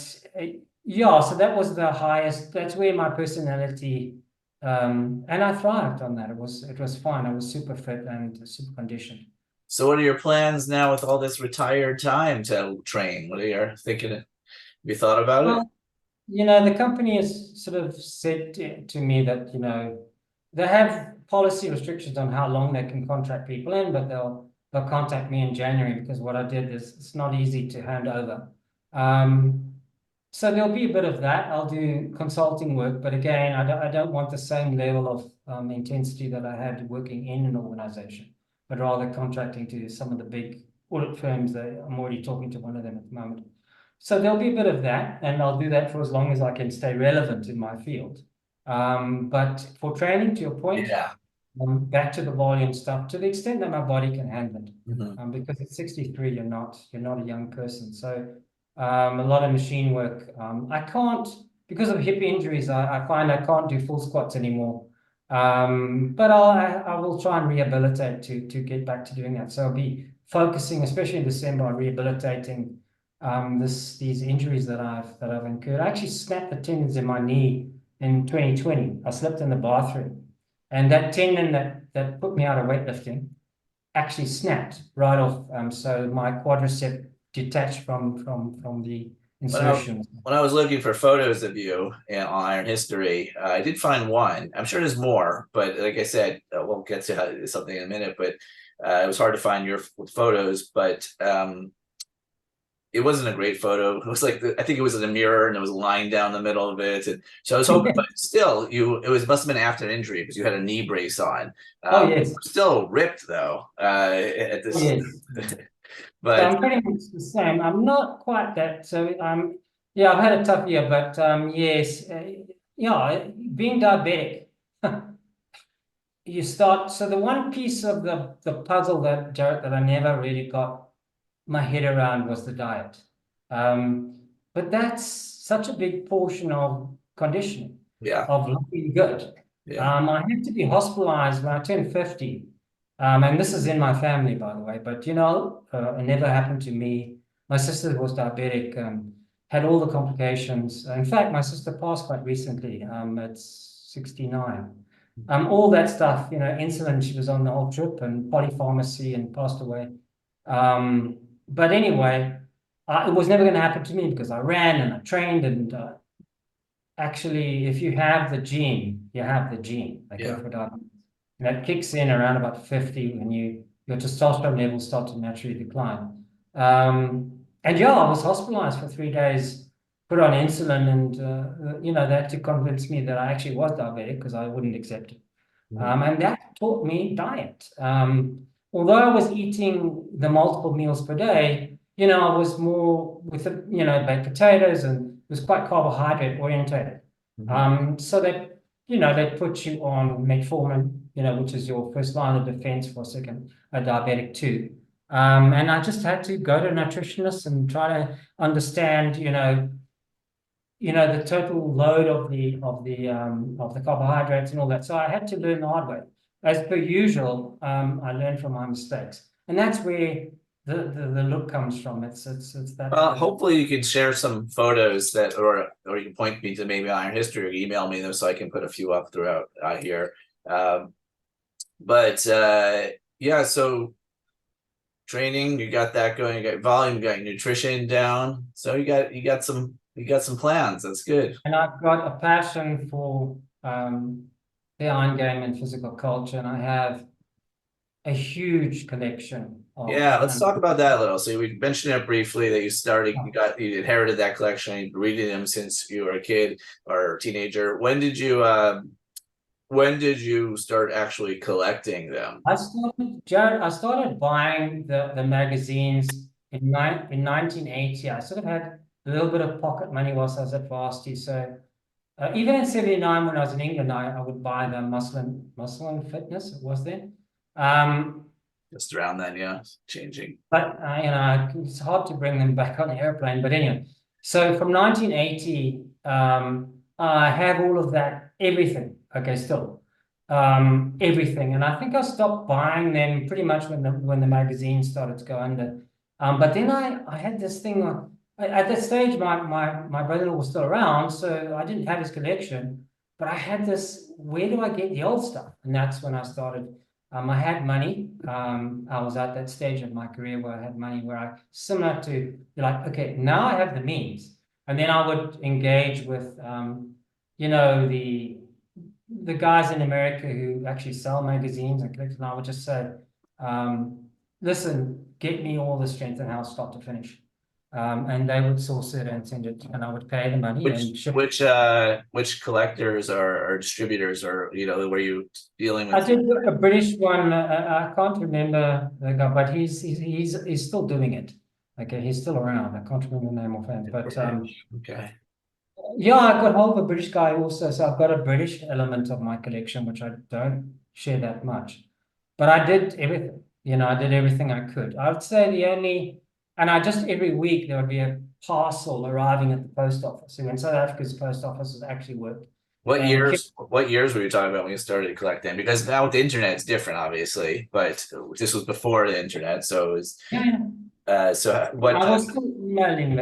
yeah, so that was the highest. That's where my personality, and I thrived on that. It was fine. I was super fit and super conditioned. So what are your plans now with all this retired time to train? What are you thinking? Have you thought about it? Well, the company has sort of said to me that, they have policy restrictions on how long they can contract people in, but they'll contact me in January because what I did is it's not easy to hand over. Um, so there'll be a bit of that. I'll do consulting work, but again, I don't want the same level of intensity that I had working in an organization, but rather contracting to some of the big audit firms that I'm already talking to one of them at the moment. So there'll be a bit of that, and I'll do that for as long as I can stay relevant in my field. But for training, to your point, Yeah. back to the volume stuff, to the extent that my body can handle it. Mhm. Because at 63, you're not a young person. So a lot of machine work. I can't, because of hip injuries, I find I can't do full squats anymore. But I will try and rehabilitate to get back to doing that. So I'll be focusing, especially in December, on rehabilitating these injuries that I've incurred. I actually snapped the tendons in my knee in 2020. I slept in the bathroom and that tendon that put me out of weightlifting actually snapped right off. So my quadricep detached from the insertions. When I was looking for photos of you on Iron History, I did find one. I'm sure there's more, but like I said, we'll get to something in a minute. But it was hard to find your photos, but it wasn't a great photo. It was like I think it was in a mirror, and there was a line down the middle of it. And so I was hoping, but still, it must have been after an injury because you had a knee brace on. Oh yes, Still ripped though. At oh this, yes. So but I'm pretty much the same. I'm not quite that. So yeah, I've had a tough year, but yes, yeah, being diabetic, you start. So the one piece of the puzzle that Jared that I never really got my head around was the diet. But that's such a big portion of conditioning, yeah, of looking good. yeah. I had to be hospitalized when I turned 50. And this is in my family, by the way, but it never happened to me. My sister was diabetic, had all the complications. In fact, my sister passed quite recently, at 69. All that stuff, insulin, she was on the whole trip, and polypharmacy, and passed away. But anyway, it was never going to happen to me because I ran and I trained. And actually, if you have the gene, you have the gene. Okay, Yeah. for diabetes. And that kicks in around about 50 when your testosterone levels start to naturally decline. And yeah, I was hospitalized for 3 days, put on insulin, and that to convince me that I actually was diabetic because I wouldn't accept it. And that taught me diet. Although I was eating the multiple meals per day, I was more with baked potatoes, and it was quite carbohydrate oriented. So they put you on metformin, which is your first line of defense for a diabetic too. And I just had to go to a nutritionist and try to understand, the total load of the carbohydrates and all that. So I had to learn the hard way. As per usual, I learned from my mistakes, and that's where the look comes from. It's that. Well, hopefully you can share some photos or you can point me to maybe Iron History or email me those so I can put a few up throughout here. But yeah, so training, you got that going, you got volume, you got nutrition down. So you got some plans. That's good. And I've got a passion for the iron game and physical culture, and I have a huge collection of. Yeah, let's talk about that a little. So we mentioned it briefly that you inherited that collection, you've been reading them since you were a kid or a teenager. When did you start actually collecting them? I started buying the magazines in 1980. I sort of had a little bit of pocket money whilst I was at varsity. So even in 79, when I was in England, I would buy the Muscle and Fitness, it was then. Just around then, yeah, changing. But it's hard to bring them back on the airplane. But anyway, so from 1980, I have all of that, everything. Okay, still, everything. And I think I stopped buying them pretty much when the magazine started to go under. But then I had this thing. At that stage, my brother-in-law was still around, so I didn't have his collection. But I had this. Where do I get the old stuff? And that's when I started. I had money. I was at that stage of my career where I had money, similar to, you're like, okay, now I have the means. And then I would engage with, the guys in America who actually sell magazines and collect, and I would just say, listen, get me all the Strength and Health start to finish. And they would source it and send it, and I would pay the money and ship. Which collectors or distributors were you dealing with? I did a British one. I can't remember the guy, but he's still doing it. Okay, he's still around. I can't remember the name of him, but Okay. yeah, I got hold of a British guy also. So I've got a British element of my collection, which I don't share that much. But I did everything. I did everything I could. I would say and I just every week there would be a parcel arriving at the post office. So in South Africa's post offices actually worked. What And years were you talking about when you started collecting? Because now with the internet, it's different, obviously, but this was before the internet, so it was. yeah, So what I time? was still emailing,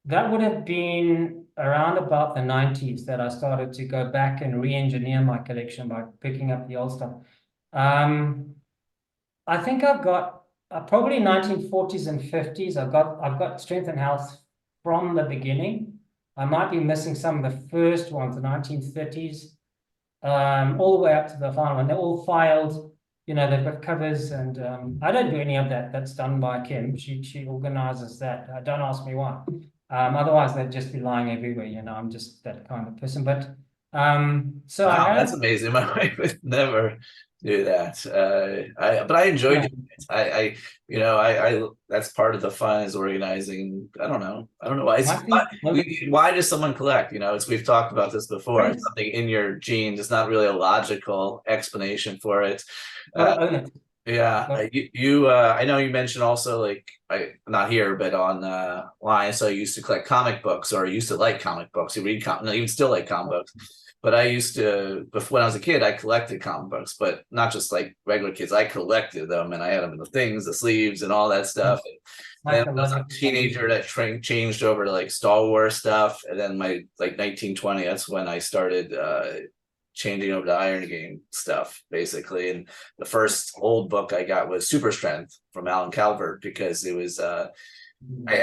that would have been around about the 90s that I started to go back and re-engineer my collection by picking up the old stuff. I think I've got probably 1940s and 50s. I've got Strength and Health from the beginning. I might be missing some of the first ones, the 1930s, all the way up to the final one. They're all filed. You know, they've got covers, and I don't do any of that. That's done by Kim. She organizes that. Don't ask me why. Otherwise, they'd just be lying everywhere. You know, I'm just that kind of person. But so Wow, I that's have. amazing. My wife would never do that. But I enjoy Yeah, doing it. I that's part of the fun is organizing. I don't know. Why. I think Why does someone collect? You know, we've talked about this before. It's friends something in your genes. It's not really a logical explanation for it. got Uh, to own it. yeah, Got I know you mentioned also like not here, but on line. So you used to collect comic books, or you used to like comic books. You read no, you still like comic books. But I used to, before when I was a kid, I collected comic books, but not just like regular kids. I collected them, and I had them in the things, the sleeves, and all that stuff. And then when I was a psychological teenager, connection. that changed over to like Star Wars stuff, and then my like 1920. That's when I started changing over to Iron Game stuff, basically. And the first old book I got was Super Strength from Alan Calvert, because it was I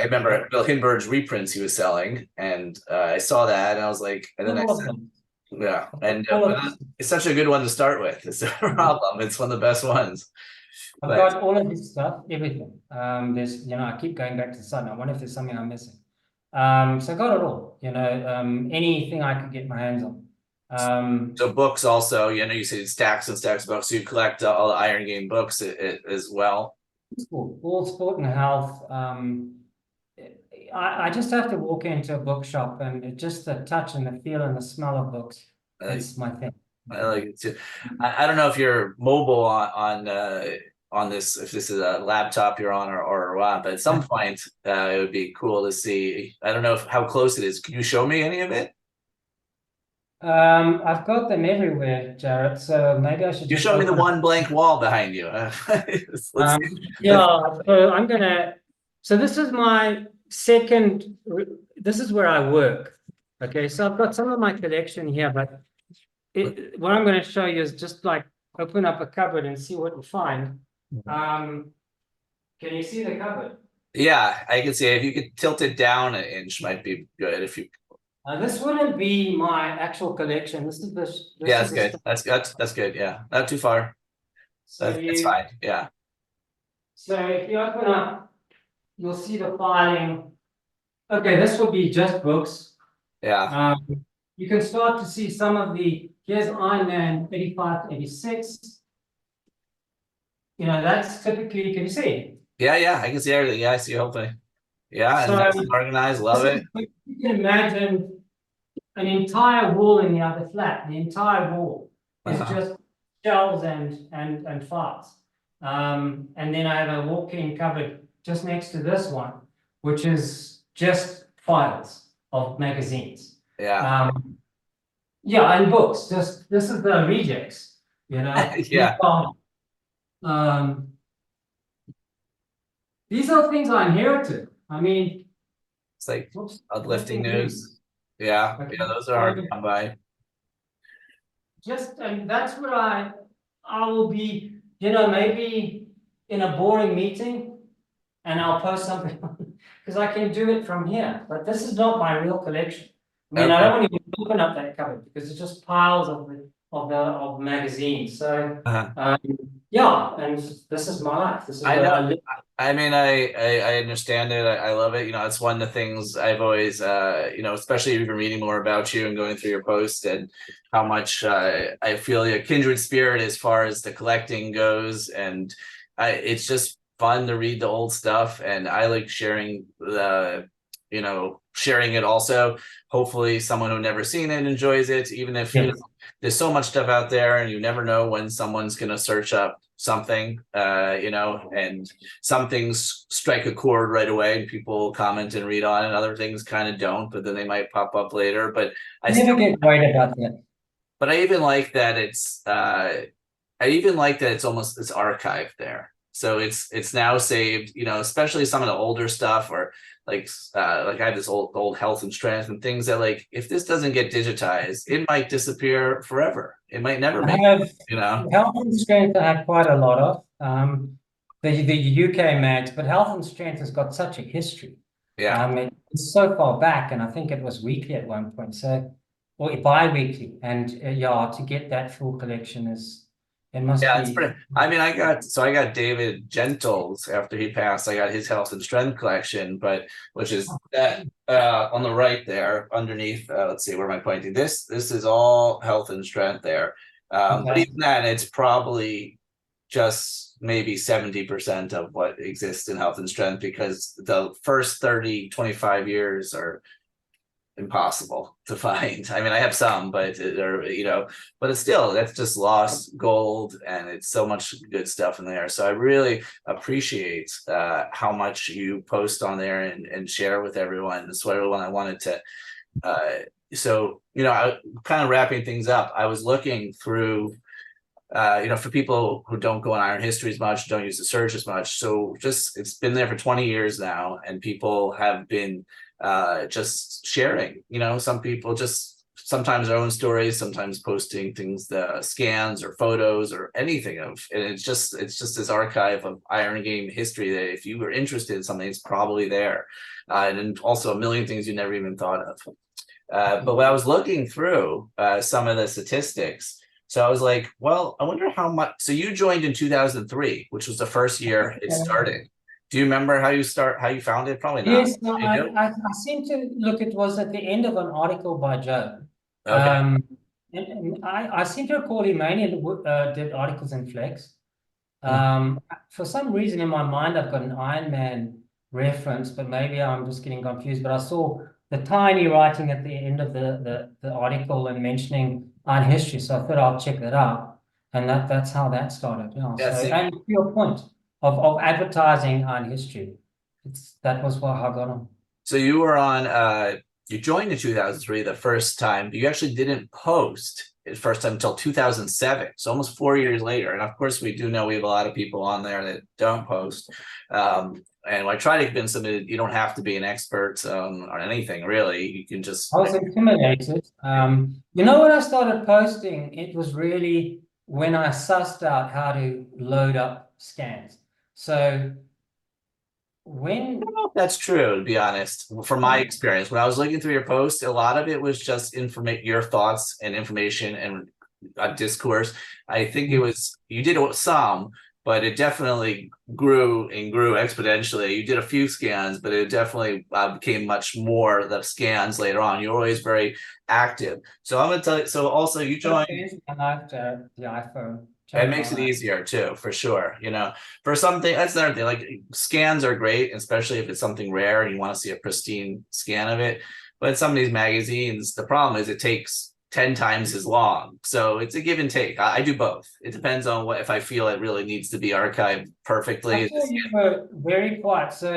remember Bill Hinberg's reprints he was selling, and I saw that, and I was like, and then I All of said, them. yeah, and All but of them. it's such a good one to start with. It's a problem. It's one of the best ones. I've But got all of this stuff, everything. There's, you know, I keep going back to the sun. I wonder if there's something I'm missing. So I got it all, you know, anything I could get my hands on. so books also, you know, you said stacks and stacks of books. So you collect all the Iron Game books as well. All sport and health. I just have to walk into a bookshop, and it just the touch and the feel and the smell of books. Uh, That's my thing. I like it too. I don't know if you're mobile on this, if this is a laptop you're on, or what, but at some point it would be cool to see. I don't know how close it is. Can you show me any of it? I've got them everywhere, Jared. So maybe I should You just show me the open up. one blank wall behind you. Let's see. Let's, Yeah, so I'm gonna. So this is my second. This is where I work. Okay, so I've got some of my collection here, but what I'm going to show you is just like open up a cupboard and see what you find. Can you see the cupboard? yeah, I can see it. If you could tilt it down an inch, might be good. If you, This wouldn't be my actual collection. This is the. yeah, This that's is the good. stuff. That's good. Yeah, not too far. So That's fine. Yeah, So if you open up, you'll see the filing. Okay, this would be just books. yeah, You can start to see some of the, here's Iron Man 85 to 86. You know, that's typically, can you see? yeah. I can see everything. Yeah, I see hopefully. Yeah, and So nice and organized. Love it. you can imagine an entire wall in the other flat. The entire wall is Uh-huh. just shelves and files. And then I have a walk-in cupboard just next to this one, which is just files of magazines. Yeah, Yeah, and books. This is the rejects. You know, yeah. um, these are things I inherited. I mean, It's like whoops, uplifting lifting news. news. Yeah, Okay. yeah. Those are hard to So come by. just and that's where I will be, you know, maybe in a boring meeting, and I'll post something because I can do it from here. But this is not my real collection. I mean, I Okay. don't want to even open up that cupboard because it's just piles of magazines. So Uh-huh. yeah, and this is my life. This is I where know. I live. I mean, I understand it. I love it. You know, it's one of the things I've always, you know, especially even reading more about you and going through your post, and how much I feel a kindred spirit as far as the collecting goes. And it's just fun to read the old stuff, and I like sharing you know, sharing it also. Hopefully, someone who never seen it enjoys it, even if you know, Yes. there's so much stuff out there, and you never know when someone's gonna search up something, you know, and some things strike a chord right away and people comment and read on, and other things kind of don't, but then they might pop up later. But I Never still, get worried about that. but I even like that it's I even like that it's almost, it's archived there. So it's now saved, especially some of the older stuff, or like I have this old health and strength and things that, like, if this doesn't get digitized, it might disappear forever. It might never I make have it. health and strength. I had quite a lot of the UK mags, but health and strength has got such a history. Yeah. It's so far back, and I think it was weekly at one point, so or bi-weekly, and yeah, to get that full collection it must Yeah, it's be. pretty. I mean, I got David Gentles after he passed. I got his health and strength collection, but which is that on the right there underneath. Let's see, where am I pointing? This is all health and strength there. But Okay. even then, it's probably just maybe 70% of what exists in health and strength, because the first 30, 25 years are impossible to find. I mean, I have some, but but it's still, that's just lost gold, and it's so much good stuff in there. So I really appreciate how much you post on there and share with everyone. That's what everyone I wanted to. So kind of wrapping things up, I was looking through. For people who don't go on Iron History as much, don't use the search as much. So it's been there for 20 years now, and people have been just sharing, some people just sometimes their own stories, sometimes posting things, the scans or photos or anything and it's just this archive of Iron Game history that if you were interested in something, it's probably there. And then also a million things you never even thought of. But when I was looking through some of the statistics, so I was like, well, I wonder how much. So you joined in 2003, which was the first year it started. Do you remember how you found it? Probably not. Yes, no, I seem to look. It was at the end of an article by Joe. Okay. And I seem to recall he mainly did articles in Flex. For some reason in my mind, I've got an Iron Man reference, but maybe I'm just getting confused. But I saw the tiny writing at the end of the article and mentioning Iron History, so I thought I'll check that out, and that's how that started. Yeah. Yeah. So, See, and to your point of advertising Iron History, that was what I got on. so you were on. You joined in 2003 the first time, but you actually didn't post the first time until 2007. So almost 4 years later. And of course, we do know we have a lot of people on there that don't post. And I try to convince them that you don't have to be an expert on anything, really. You can just. I was intimidated. When I started posting, it was really when I sussed out how to load up scans. So when That's true, to be honest. From my experience, when I was looking through your post, a lot of it was just your thoughts and information and discourse. I think it was, you did some, but it definitely grew and grew exponentially. You did a few scans, but it definitely became much more the scans later on. You're always very active. So I'm going to tell you, so also you joined. the iPhone, It changed makes my it life. easier too, for sure. For something, that's another thing. Like, scans are great, especially if it's something rare and you want to see a pristine scan of it. But some of these magazines, the problem is it takes 10 times as long. So it's a give and take. I do both. It depends on if I feel it really needs to be archived I perfectly. saw you were very quiet, so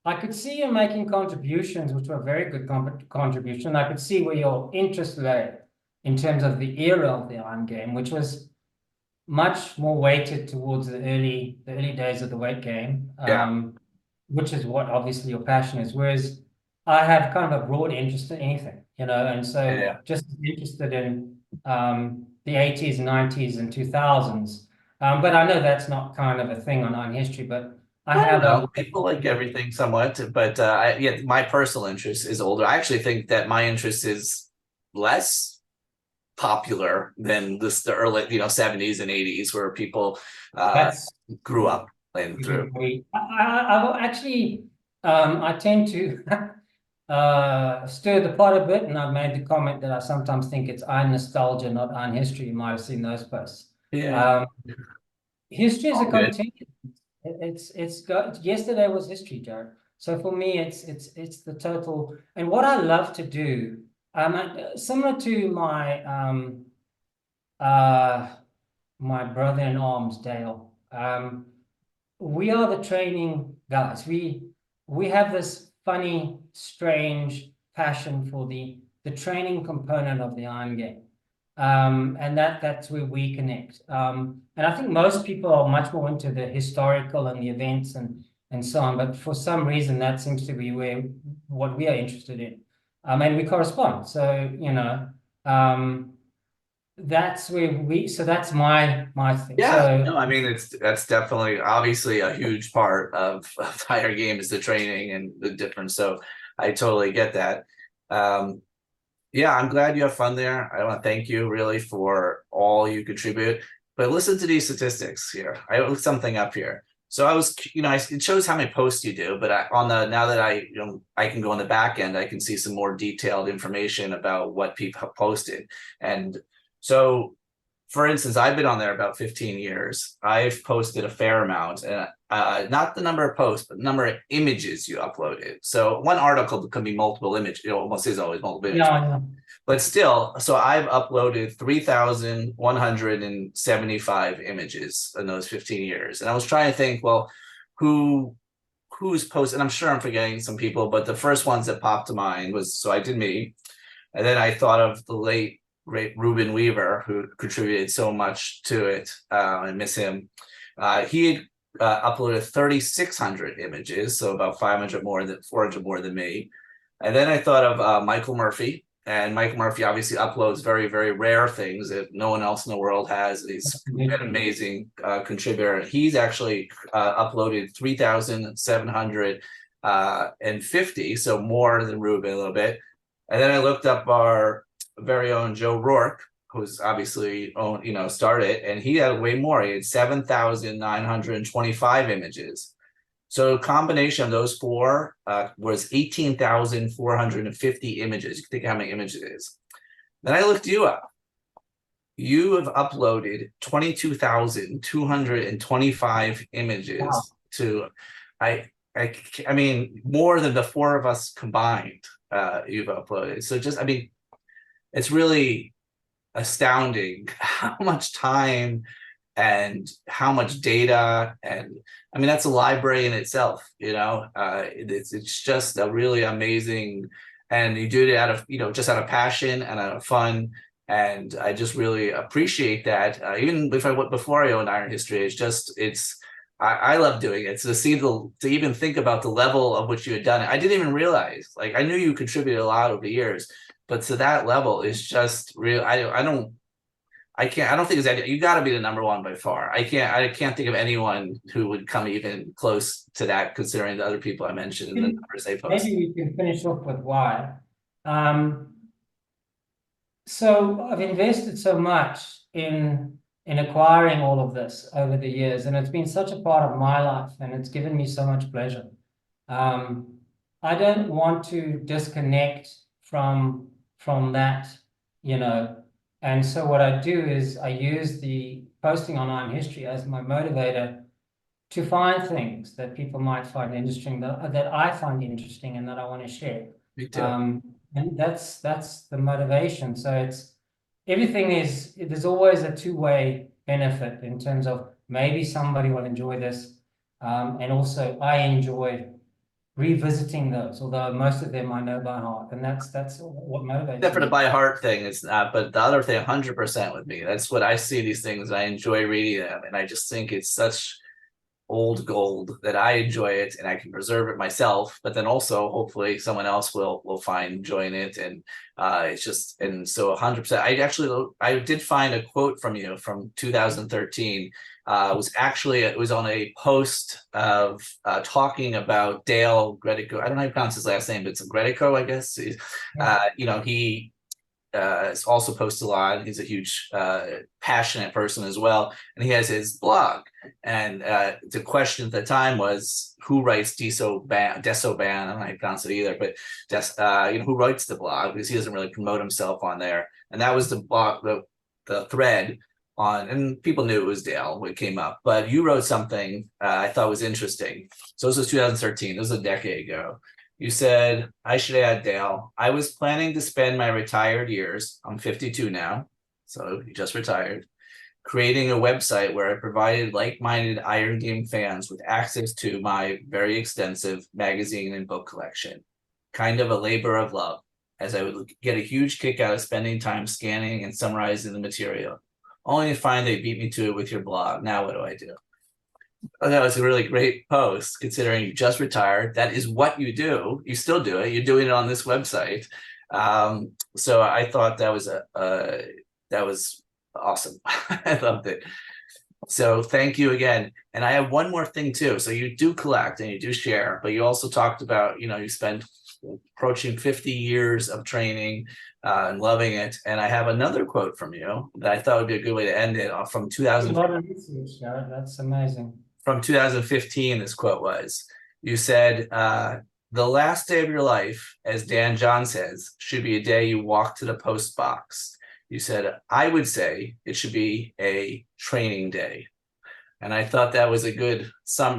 I could see you making contributions, which were very good contribution. I could see where your interest lay in terms of the era of the Iron Game, which was much more weighted towards the early days of the weight game, Yeah. which is what obviously your passion is. Whereas I have kind of a broad interest in anything, and so Yeah. just interested in the 80s, 90s, and 2000s. But I know that's not kind of a thing on history, but I I don't have a know. People like everything somewhat, but yeah, my personal interest is older. I actually think that my interest is less popular than the early 70s and 80s, where people that's grew up playing through. I will actually I tend to stir the pot a bit, and I've made the comment that I sometimes think it's Iron nostalgia, not Iron history. You might have seen those posts. Yeah. Um, History is a All good. continuum. It's got yesterday was history, Jared. So for me, it's the total. And what I love to do, similar to uh my brother in arms, Dale. We are the training guys. We have this funny, strange passion for the training component of the Iron Game. And that's where we connect. And I think most people are much more into the historical and the events and so on, but for some reason that seems to be what we are interested in. And we correspond. So, that's where so that's my thing. Yeah, So no, I mean that's definitely obviously a huge part of higher game is the training and the difference. So I totally get that. Um, yeah, I'm glad you have fun there. I want to thank you really for all you contribute. But listen to these statistics here. I looked something up here. So I was, it shows how many posts you do, but now that I can go on the back end, I can see some more detailed information about what people have posted. And so, for instance, I've been on there about 15 years. I've posted a fair amount, and not the number of posts, but the number of images you uploaded. So one article can be multiple images. It almost is always multiple images. yeah, But still, so I've uploaded 3,175 images in those 15 years. And I was trying to think, well, who's posted, and I'm sure I'm forgetting some people, but the first ones that popped to mind was, so I did me. And then I thought of the late Reuben Weaver, who contributed so much to it. I miss him. He had uploaded 3,600 images, so about 500 more than 400 more than me. And then I thought of Michael Murphy. And Michael Murphy obviously uploads very, very rare things that no one else in the world has. He's an amazing contributor. He's actually uploaded 3,750, so more than Reuben a little bit. And then I looked up our very own Joe Rourke, who's obviously started, and he had way more. He had 7,925 images. So a combination of those four was 18,450 images. You can think how many images it is. Then I looked you up. You have uploaded 22,225 images. Wow. To I mean more than the four of us combined. You've uploaded. So it's really astounding how much time and how much data, and I mean that's a library in itself. It's just a really amazing, and you do it out of just out of passion and out of fun, and I just really appreciate that. Even before I owned IronHistory, I love doing it. So to even think about the level of which you had done it, I didn't even realize. Like I knew you contributed a lot over the years, but to that level is just real. I don't think it's that. You got to be the number one by far. I can't think of anyone who would come even close to that, considering the other people I mentioned and the numbers they post. Maybe we can finish off with why. So I've invested so much in acquiring all of this over the years, and it's been such a part of my life, and it's given me so much pleasure. I don't want to disconnect from that, And so what I do is I use the posting on IronHistory as my motivator to find things that people might find interesting, that I find interesting and that I want to share. Me too. And that's the motivation. So there's always a two-way benefit in terms of maybe somebody will enjoy this. And also I enjoy revisiting those, although most of them I know by heart, and that's what motivates me. Except for the by heart thing, it's not. But the other thing, 100% with me. That's what I see these things. I enjoy reading them, and I just think it's such old gold that I enjoy it, and I can preserve it myself. But then also, hopefully, someone else will find joy in it, and it's just and so 100%. I did find a quote from you from 2013. It was on a post of talking about Dale Gredico. I don't know how to pronounce his last name, but it's Gredico, I guess. He also posts a lot. He's a huge, passionate person as well, and he has his blog. And the question at the time was, who writes Desoban? I don't know how to pronounce it either, but who writes the blog, because he doesn't really promote himself on there. And that was the blog, the thread on, and people knew it was Dale when it came up. But you wrote something I thought was interesting. So this was 2013. This was a decade ago. You said, I should add, Dale, I was planning to spend my retired years, I'm 52 now, so you just retired, creating a website where I provided like-minded Iron Game fans with access to my very extensive magazine and book collection. Kind of a labor of love. as I would get a huge kick out of spending time scanning and summarizing the material, only to find they beat me to it with your blog. Now what do I do? Oh, that was a really great post, considering you just retired. That is what you do. You still do it. You're doing it on this website. So I thought that was that was awesome. I loved it. So thank you again. And I have one more thing too. So you do collect and you do share, but you also talked about, you know, you spent approaching 50 years of training and loving it. And I have another quote from you that I thought would be a good way to end it from 2000. A lot of research, Jared. That's amazing. From 2015, this quote was, you said, the last day of your life, as Dan John says, should be a day you walk to the post box. You said, I would say it should be a training day. And I thought that was a good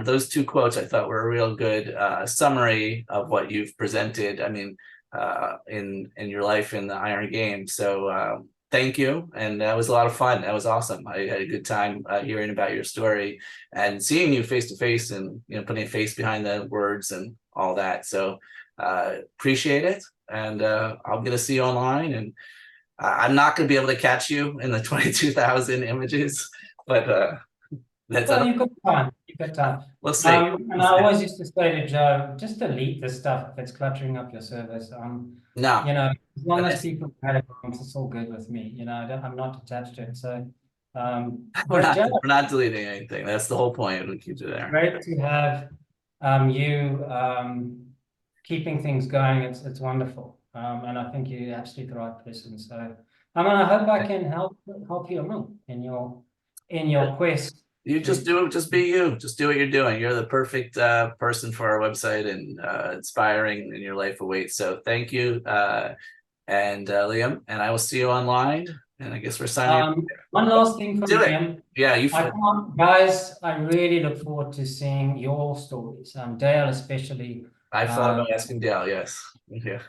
those two quotes I thought were a real good summary of what you've presented. I mean, in your life in the Iron game. So thank you. And that was a lot of fun. That was awesome. I had a good time hearing about your story and seeing you face to face and, you know, putting a face behind the words and all that. So appreciate it. And I'm going to see you online, and I'm not going to be able to catch you in the 22,000 images, but that's well, you've got time. You've got time. We'll see. And I always used to say to Joe, just delete this stuff if it's cluttering up your service. No, you know, as long as people have it, it's all good with me. You know, I'm not attached to it. So, we're not deleting anything. That's the whole point. We keep it there. Great to have you keeping things going. It's wonderful. And I think you're absolutely the right person. So, I mean, I hope I can help you along in your quest. You just do it. Just be you. Just do what you're doing. You're the perfect person for our website, and inspiring in your life awaits. So thank you, and Liam, and I will see you online. And I guess we're signing. One last thing from Liam. Yeah, guys, I really look forward to seeing your stories. Dale especially. I thought about asking Dale. Yes. Yeah.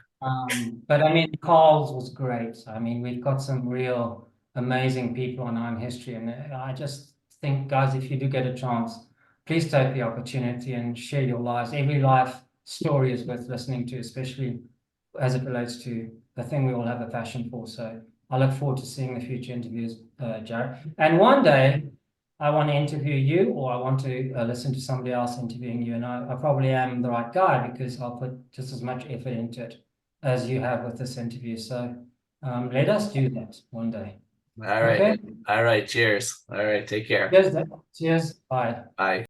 But I mean, Carl's was great. I mean, we've got some real amazing people on IronHistory, and I just think, guys, if you do get a chance, please take the opportunity and share your lives. Every life story is worth listening to, especially as it relates to the thing we all have a passion for. So I look forward to seeing the future interviews, Jared. And one day I want to interview you, or I want to listen to somebody else interviewing you. And I probably am the right guy, because I'll put just as much effort into it as you have with this interview. So let us do that one day. All right. Okay? All right. Cheers. All right. Take care. Cheers. Cheers. Bye. Bye.